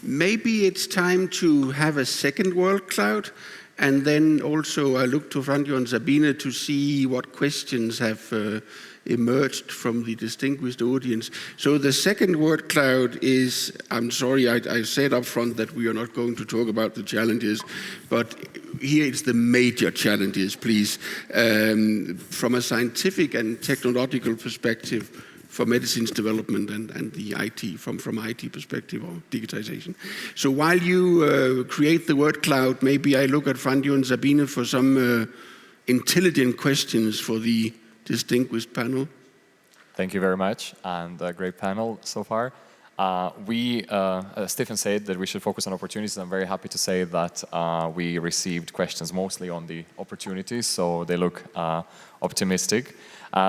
Maybe it's time to have a second word cloud, and then also I look to Franjo and Sabine to see what questions have emerged from the distinguished audience. So the second word cloud is, I'm sorry, I said up front that we are not going to talk about the challenges, but here it's the major challenges, please. From a scientific and technological perspective, for medicine's development and the IT, from IT perspective or digitization. So while you create the word cloud, maybe I look at Franjo and Sabine for some intelligent questions for the distinguished panel. Thank you very much, and a great panel so far. Stephen said that we should focus on opportunities. I'm very happy to say that we received questions mostly on the opportunities, so they look optimistic.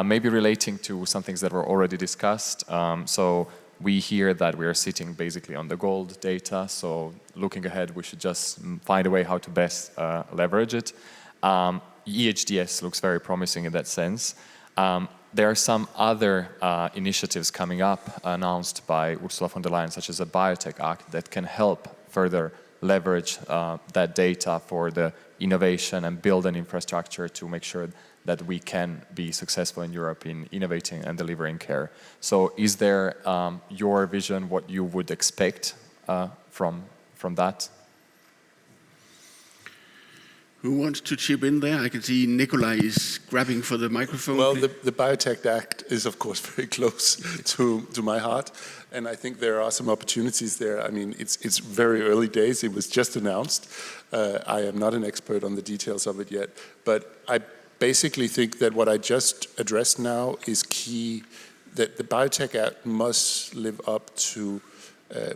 Maybe relating to some things that were already discussed. So we hear that we are sitting basically on the gold data, so looking ahead, we should just find a way how to best leverage it. EHDS looks very promising in that sense. There are some other initiatives coming up announced by Ursula von der Leyen, such as a Biotech Act, that can help further leverage that data for the innovation and build an infrastructure to make sure that we can be successful in Europe in innovating and delivering care. So is there your vision, what you would expect from that? Who wants to chip in there? I can see Nikolai is grabbing for the microphone. Well, the Biotech Act is, of course, very close to my heart, and I think there are some opportunities there. I mean, it's very early days. It was just announced. I am not an expert on the details of it yet, but I basically think that what I just addressed now is key, that the Biotech Act must live up to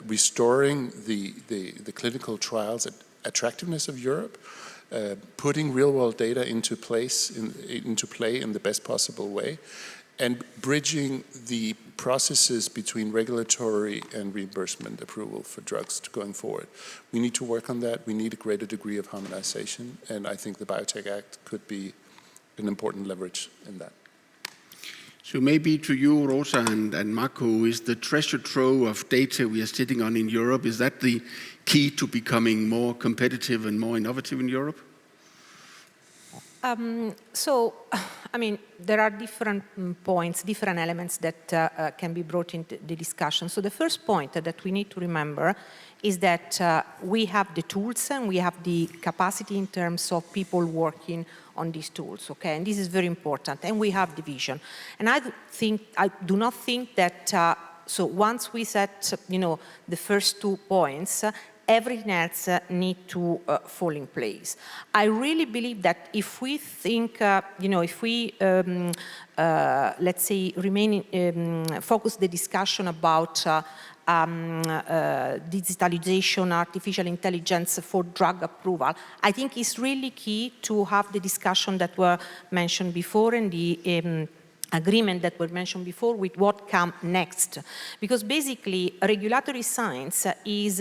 restoring the clinical trials attractiveness of Europe, putting real-world data into play in the best possible way, and bridging the processes between regulatory and reimbursement approval for drugs going forward. We need to work on that. We need a greater degree of harmonization, and I think the Biotech Act could be an important leverage in that. So maybe to you, Rosa and Marco, is the treasure trove of data we are sitting on in Europe, is that the key to becoming more competitive and more innovative in Europe? So, I mean, there are different points, different elements that can be brought into the discussion. So the first point that we need to remember is that we have the tools and we have the capacity in terms of people working on these tools, okay? And this is very important. And we have the vision. And I do not think that, so once we set, the first 2 points, everything else needs to fall in place. I really believe that if we think, if we, let's say, focus the discussion about digitalization, artificial intelligence for drug approval, I think it's really key to have the discussion that were mentioned before and the agreement that were mentioned before with what comes next. Because basically, regulatory science is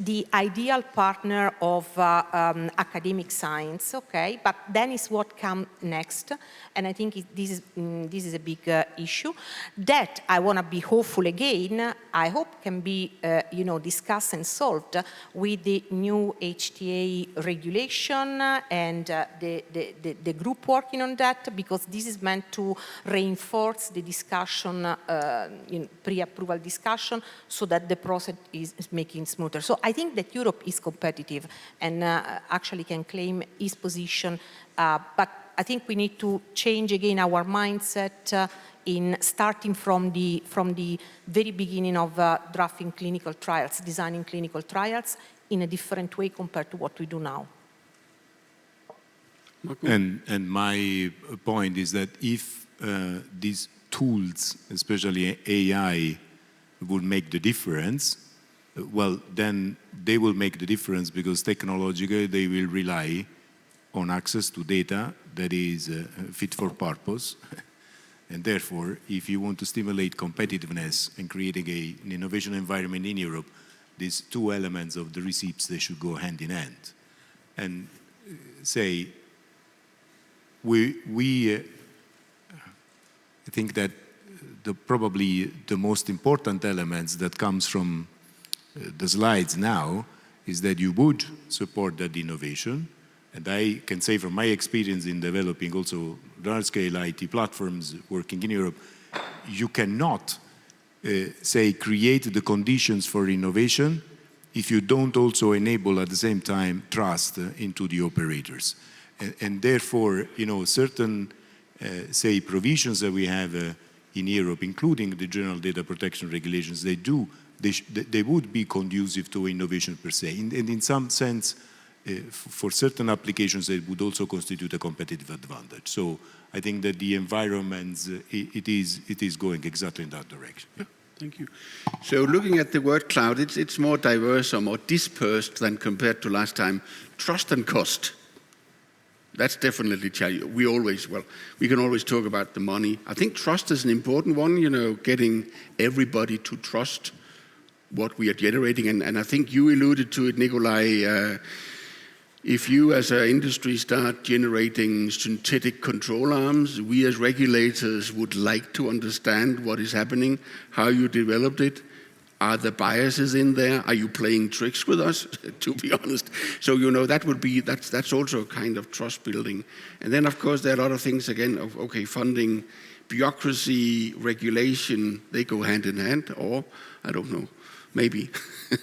the ideal partner of academic science, okay? But then is what comes next, and I think this is a big issue. That I want to be hopeful again. I hope can be discussed and solved with the new HTA regulation and the group working on that, because this is meant to reinforce the discussion, pre-approval discussion, so that the process is making smoother. So I think that Europe is competitive and actually can claim its position, but I think we need to change again our mindset in starting from the very beginning of drafting clinical trials, designing clinical trials in a different way compared to what we do now. And my point is that if these tools, especially AI, would make the difference, well, then they will make the difference because technologically they will rely on access to data that is fit for purpose. And therefore, if you want to stimulate competitiveness and creating an innovation environment in Europe, these 2 elements of the receipts, they should go hand in hand. And say, I think that probably the most important elements that comes from the slides now is that you would support that innovation. And I can say from my experience in developing also large-scale IT platforms working in Europe, you cannot, create the conditions for innovation if you don't also enable at the same time trust into the operators. And therefore, certain, provisions that we have in Europe, including the general data protection regulations, they would be conducive to innovation per se. And in some sense, for certain applications, it would also constitute a competitive advantage. So I think that the environment, it is going exactly in that direction. Yeah, thank you. So looking at the word cloud, it's more diverse or more dispersed than compared to last time. Trust and cost. That's definitely challenging. We can always talk about the money. I think trust is an important one, getting everybody to trust what we are generating. And I think you alluded to it, Nikolai. If you as an industry start generating synthetic control arms, we as regulators would like to understand what is happening, how you developed it. Are the biases in there? Are you playing tricks with us, to be honest? So, that's also a kind of trust building. And then, of course, there are a lot of things, again, of, funding, bureaucracy, regulation, they go hand in hand, or, I don't know, maybe.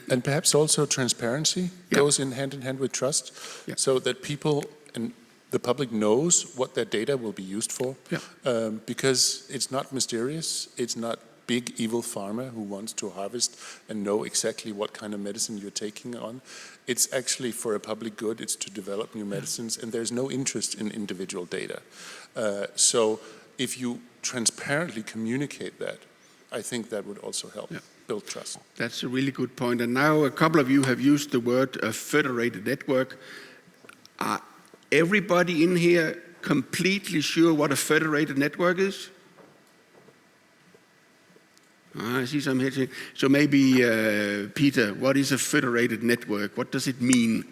And perhaps also transparency goes hand in hand with trust, so that people and the public knows what their data will be used for, because it's not mysterious, it's not big evil pharma who wants to harvest and know exactly what kind of medicine you're taking on. It's actually for a public good, it's to develop new medicines, and there's no interest in individual data. So if you transparently communicate that, I think that would also help build trust. That's a really good point. And now a couple of you have used the word federated network. Are everybody in here completely sure what a federated network is? I see some heads. So maybe, Peter, what is a federated network? What does it mean?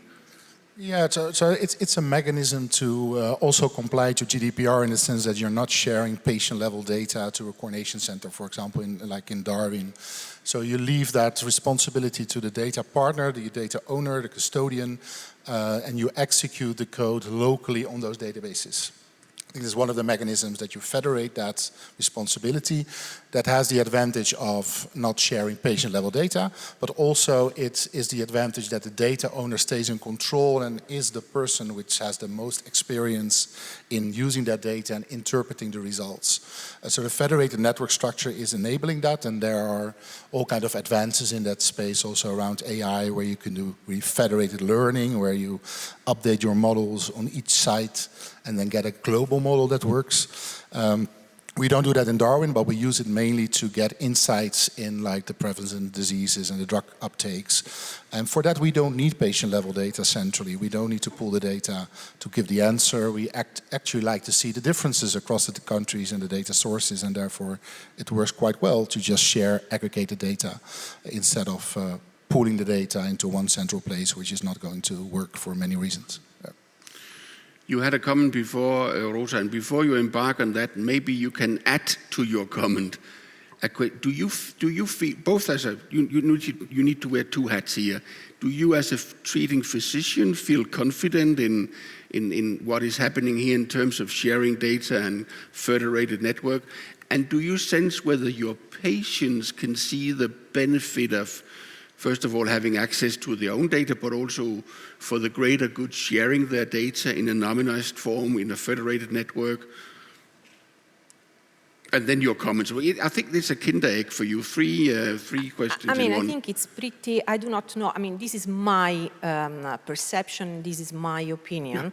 Yeah, so it's a mechanism to also comply to GDPR in the sense that you're not sharing patient-level data to a coordination center, for example, like in DARWIN. So you leave that responsibility to the data partner, the data owner, the custodian, and you execute the code locally on those databases. I think this is one of the mechanisms that you federate that responsibility. That has the advantage of not sharing patient-level data, but also it is the advantage that the data owner stays in control and is the person which has the most experience in using that data and interpreting the results. So the federated network structure is enabling that, and there are all kinds of advances in that space also around AI, where you can do federated learning, where you update your models on each site and then get a global model that works. We don't do that in Darwin, but we use it mainly to get insights in like the prevalence of diseases and the drug uptakes. And for that, we don't need patient-level data centrally. We don't need to pull the data to give the answer. We actually like to see the differences across the countries and the data sources, and therefore it works quite well to just share aggregated data instead of pooling the data into one central place, which is not going to work for many reasons. You had a comment before, Rosa, and before you embark on that, maybe you can add to your comment. Do you feel, both as a, you need to wear two hats here. Do you as a treating physician feel confident in what is happening here in terms of sharing data and federated network? And do you sense whether your patients can see the benefit of, first of all, having access to their own data, but also for the greater good sharing their data in a nominalized form, in a federated network? And then your comments. I think there's a kinder egg for you. Three questions in one. I think it's pretty, I do not know. I mean, this is my perception, this is my opinion.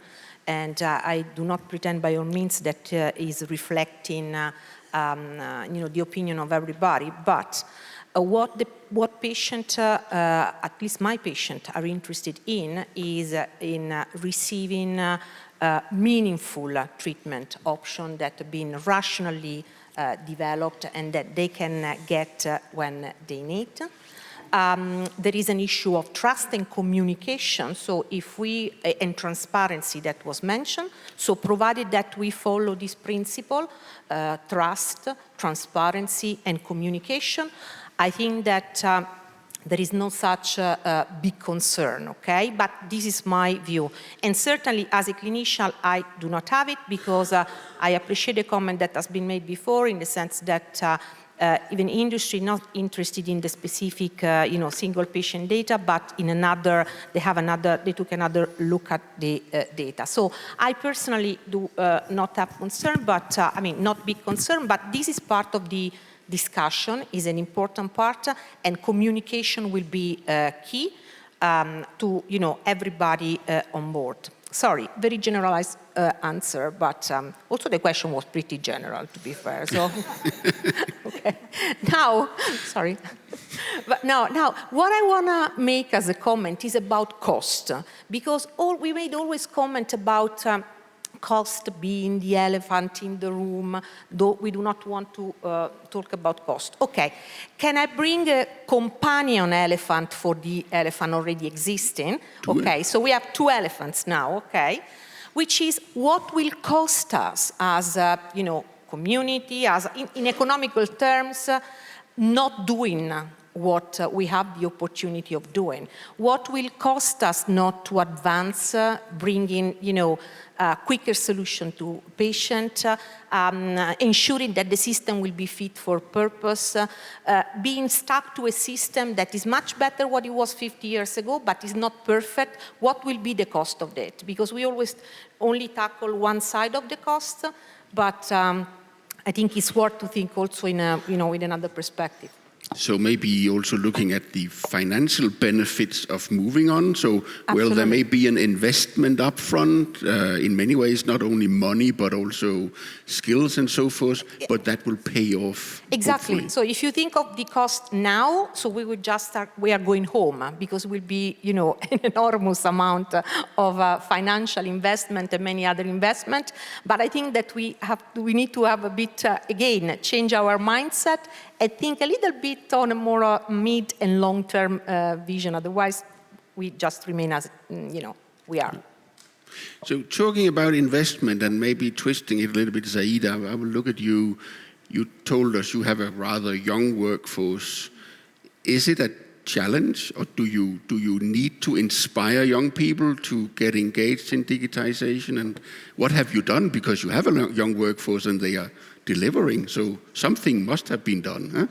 Yeah. And I do not pretend by all means that is reflecting the opinion of everybody. But what patient, at least my patient, are interested in is in receiving meaningful treatment option that have been rationally developed and that they can get when they need. There is an issue of trust and communication, so if we, and transparency that was mentioned, so provided that we follow this principle, trust, transparency and communication, I think that there is no such big concern, okay? But this is my view. And certainly as a clinician, I do not have it because I appreciate the comment that has been made before in the sense that even industry not interested in the specific, single patient data, but in another, they took another look at the data. So I personally do not have concern, but not big concern, but this is part of the discussion, is an important part, and communication will be key to everybody on board. Sorry, very generalized answer, but also the question was pretty general, to be fair. So, okay. Now, sorry, but now, what I want to make as a comment is about cost, because we made always comment about cost being the elephant in the room, though we do not want to talk about cost. Okay, can I bring a companion elephant for the elephant already existing? Okay, so we have two elephants now, okay, which is what will cost us as a, community, as in economical terms, not doing what we have the opportunity of doing. What will cost us not to advance, bringing, quicker solution to patient, ensuring that the system will be fit for purpose, being stuck to a system that is much better what it was 50 years ago, but is not perfect. What will be the cost of that? Because we always only tackle one side of the cost, but I think it's worth to think also in a, with another perspective. So maybe also looking at the financial benefits of moving on. So, Absolutely. Well, there may be an investment upfront, in many ways, not only money, but also skills and so forth, but that will pay off. Exactly. Hopefully. So if you think of the cost now, so we would just start, we are going home because it will be, an enormous amount of financial investment and many other investment. But I think that we need to have a bit, again, change our mindset and think a little bit on a more mid and long-term vision. Otherwise, we just remain as, we are. So talking about investment and maybe twisting it a little bit, Zaida, I will look at you. You told us you have a rather young workforce. is it a challenge, or do you need to inspire young people to get engaged in digitization? And what have you done? Because you have a young workforce and they are delivering, so something must have been done, huh?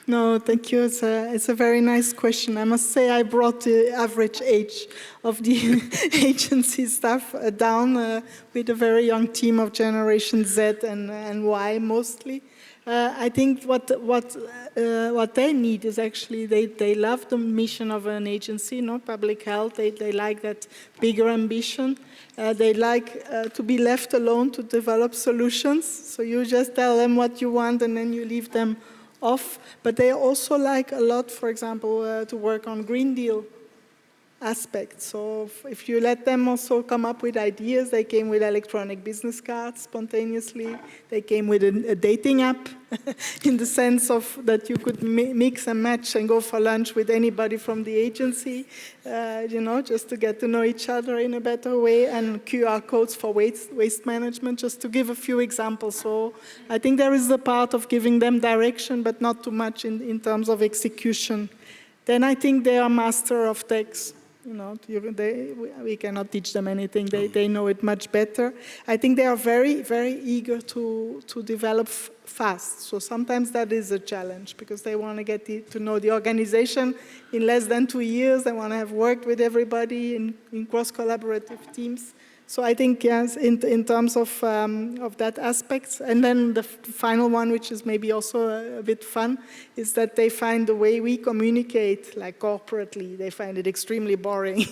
No, thank you. It's a very nice question. I must say I brought the average age of the agency staff down with a very young team of Generation Z and Y mostly. I think what they need is actually, they love the mission of an agency, public health. They like that bigger ambition. They like to be left alone to develop solutions. So you just tell them what you want and then you leave them off. But they also like a lot, for example, to work on Green Deal aspects. So if you let them also come up with ideas, they came with electronic business cards spontaneously. They came with a dating app in the sense of that you could mix and match and go for lunch with anybody from the agency, just to get to know each other in a better way, and QR codes for waste management, just to give a few examples. So I think there is a part of giving them direction, but not too much in terms of execution. Then I think they are master of techs. We cannot teach them anything. They know it much better. I think they are very, very eager to develop fast. So sometimes that is a challenge because they want to get to know the organization in less than 2 years. They want to have worked with everybody in cross-collaborative teams. So I think, yes, in terms of that aspect. And then the final one, which is maybe also a bit fun, is that they find the way we communicate, like corporately, they find it extremely boring.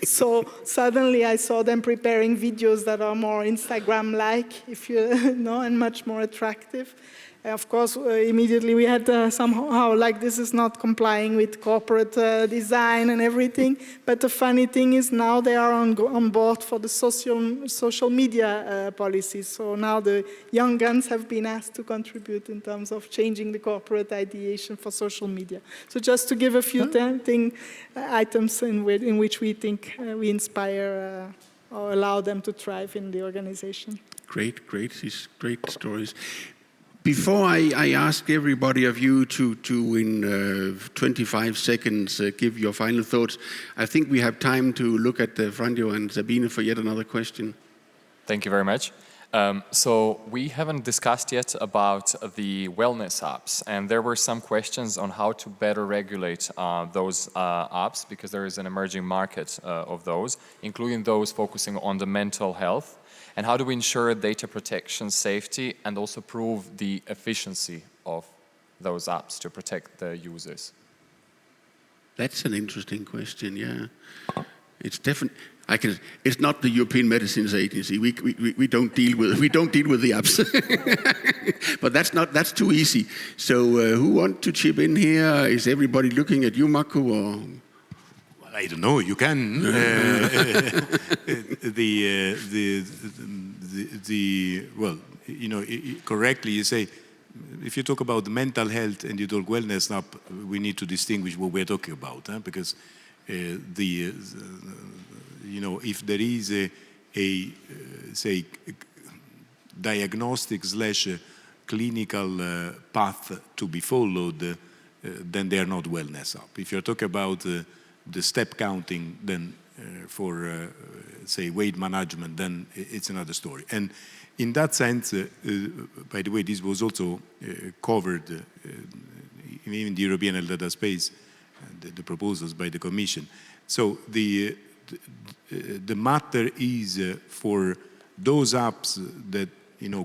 So suddenly I saw them preparing videos that are more Instagram-like, if you know, and much more attractive. Of course, immediately we had somehow, like, this is not complying with corporate design and everything. But the funny thing is now they are on board for the social media policies. So now the young guns have been asked to contribute in terms of changing the corporate ideation for social media. So just to give a few items in which we think we inspire or allow them to thrive in the organization. Great stories. Before I ask everybody of you to in 25 seconds give your final thoughts, I think we have time to look at Franjo and Sabine for yet another question. Thank you very much. So we haven't discussed yet about the wellness apps, and there were some questions on how to better regulate those apps, because there is an emerging market of those, including those focusing on the mental health. And how do we ensure data protection, safety, and also prove the efficiency of those apps to protect the users? That's an interesting question, yeah. It's definitely. It's not the European Medicines Agency. We don't deal with the apps. But that's too easy. So who wants to chip in here? Is everybody looking at you, Marco, or? I don't know. You can. Well, correctly you say, if you talk about mental health and you talk wellness app, we need to distinguish what we're talking about, because if there is a say diagnostic / clinical path to be followed, then they are not wellness app. If you're talking about the step counting, then for say weight management, then it's another story. And in that sense, by the way, this was also covered in the European Health Data Space, the proposals by the Commission. So the matter is for those apps that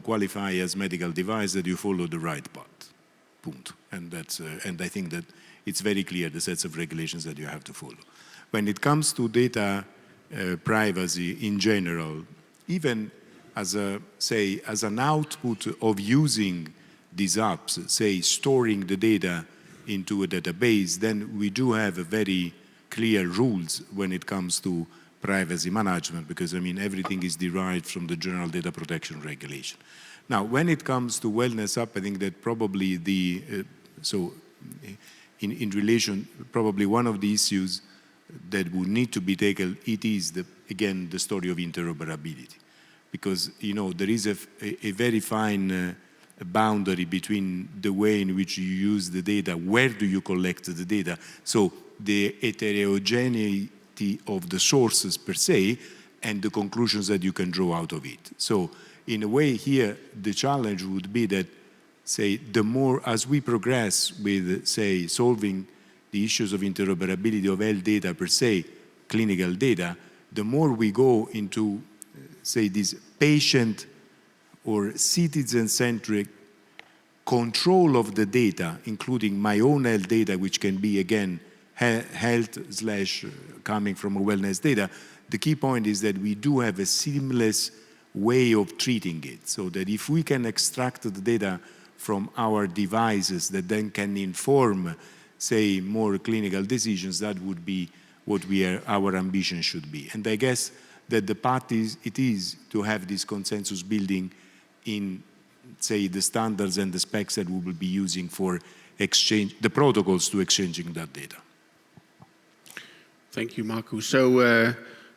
qualify as medical device, that you follow the right path. Punto. And that's and I think that it's very clear the sets of regulations that you have to follow. When it comes to data privacy in general, even as an output of using these apps, say storing the data into a database, then we do have a very clear rules when it comes to privacy management, because everything is derived from the General Data Protection Regulation. Now, when it comes to wellness app, I think that probably in relation, probably one of the issues that would need to be taken, it is again the story of interoperability, because there is a very fine boundary between the way in which you use the data, where do you collect the data, so the heterogeneity of the sources per se, and the conclusions that you can draw out of it. So in a way here, the challenge would be that, say, the more as we progress with, say, solving the issues of interoperability of health data per se, clinical data, the more we go into, say, this patient or citizen-centric control of the data, including my own health data, which can be, again, health / coming from a wellness data, the key point is that we do have a seamless way of treating it, so that if we can extract the data from our devices that then can inform, say, more clinical decisions, that would be what our ambition should be. And I guess that the path is to have this consensus building in, say, the standards and the specs that we will be using for exchange, the protocols to exchanging that data. Thank you, Marco. So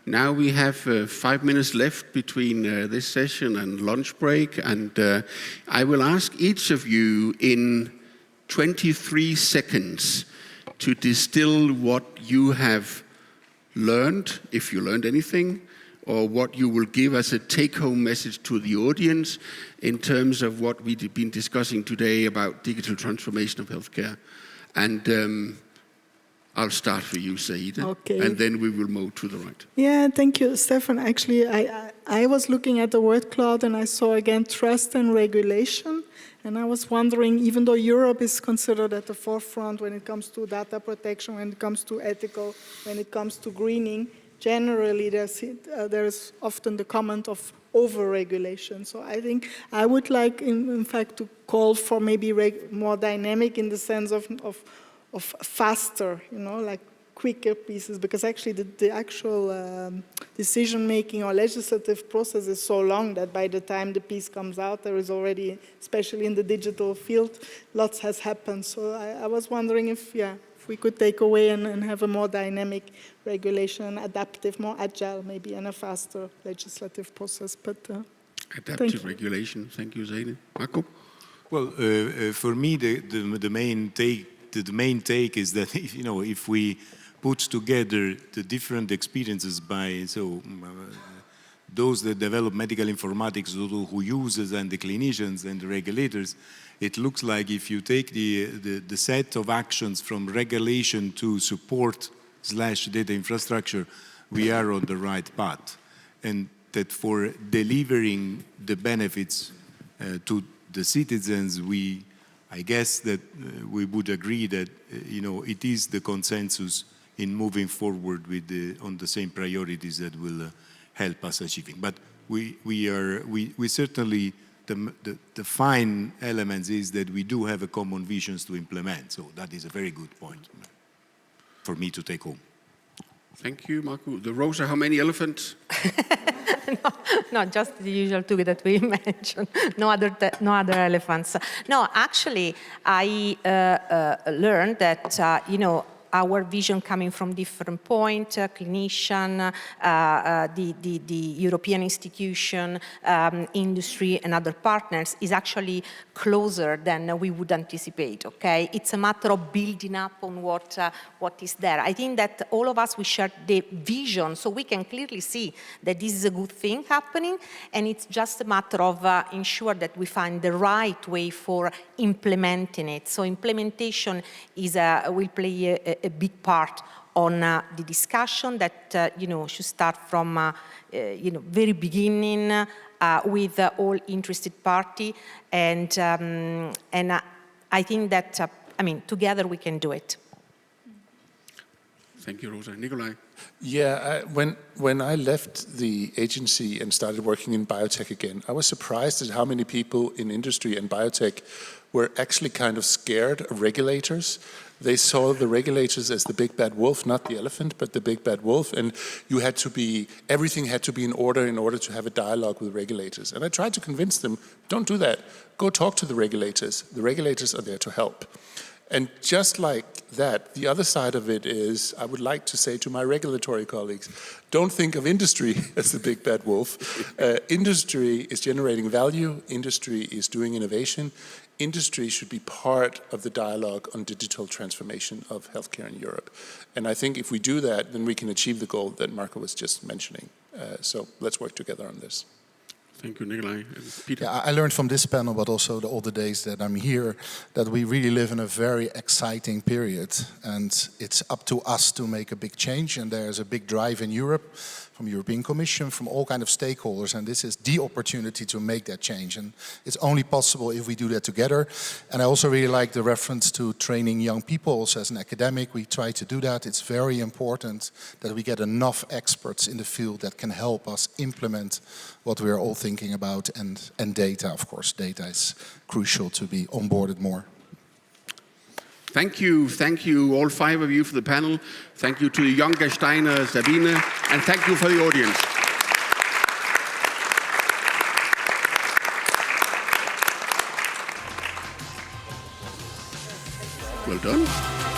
now we have 5 minutes left between this session and lunch break, and I will ask each of you in 23 seconds to distill what you have learned, if you learned anything, or what you will give as a take-home message to the audience in terms of what we've been discussing today about digital transformation of healthcare. And I'll start for you, Saida, Okay. and then we will move to the right. Yeah, thank you, Stefan. Actually, I was looking at the word cloud and I saw again trust and regulation. And I was wondering, even though Europe is considered at the forefront when it comes to data protection, when it comes to ethical, when it comes to greening, generally there is often the comment of over-regulation. So I think I would like, in fact, to call for maybe more dynamic in the sense of faster, like quicker pieces, because actually the actual decision-making or legislative process is so long that by the time the piece comes out, there is already, especially in the digital field, lots has happened. So I was wondering if we could take away and have a more dynamic regulation, adaptive, more agile maybe, and a faster legislative process. But adaptive regulation. Thank you, Zaine. Marco? Well, for me, the main take is that if we put together the different experiences by those that develop medical informatics, those who uses, and the clinicians and the regulators, it looks like if you take the set of actions from regulation to support / data infrastructure, we are on the right path. And that for delivering the benefits to the citizens, I guess that we would agree that it is the consensus in moving forward on the same priorities that will help us achieving. But we certainly, the fine elements is that we do have a common visions to implement. So that is a very good point for me to take home. Thank you, Marco. The Rosa, how many elephants? No, just the usual two that we mentioned. No other elephants. No, actually, I learned that our vision coming from different points, clinician, the European institution, industry, and other partners is actually closer than we would anticipate, okay? It's a matter of building up on what is there. I think that all of us, we share the vision, so we can clearly see that this is a good thing happening, and it's just a matter of ensure that we find the right way for implementing it. So implementation will play a big part on the discussion that should start from very beginning with all interested party, and I think that together we can do it. Thank you, Rosa. Nikolai. Yeah, when I left the agency and started working in biotech again, I was surprised at how many people in industry and biotech were actually kind of scared of regulators. They saw the regulators as the big bad wolf, not the elephant, but the big bad wolf, and everything had to be in order to have a dialogue with regulators. And I tried to convince them, don't do that. Go talk to the regulators. The regulators are there to help. And just like that, the other side of it is, I would like to say to my regulatory colleagues, don't think of industry as the big bad wolf. Industry is generating value, industry is doing innovation. Industry should be part of the dialogue on digital transformation of healthcare in Europe. And I think if we do that, then we can achieve the goal that Marco was just mentioning. So let's work together on this. Thank you, Nikolai. Peter? Yeah, I learned from this panel, but also all the days that I'm here, that we really live in a very exciting period. And it's up to us to make a big change. And there's a big drive in Europe, from European Commission, from all kinds of stakeholders. And this is the opportunity to make that change. And it's only possible if we do that together. And I also really like the reference to training young people. Also as an academic, we try to do that. It's very important that we get enough experts in the field that can help us implement what we are all thinking about, and data, of course. Data is crucial to be onboarded more. Thank you, all 5 of you for the panel. Thank you to the younger Steiner, Sabine, and thank you for the audience. Well done.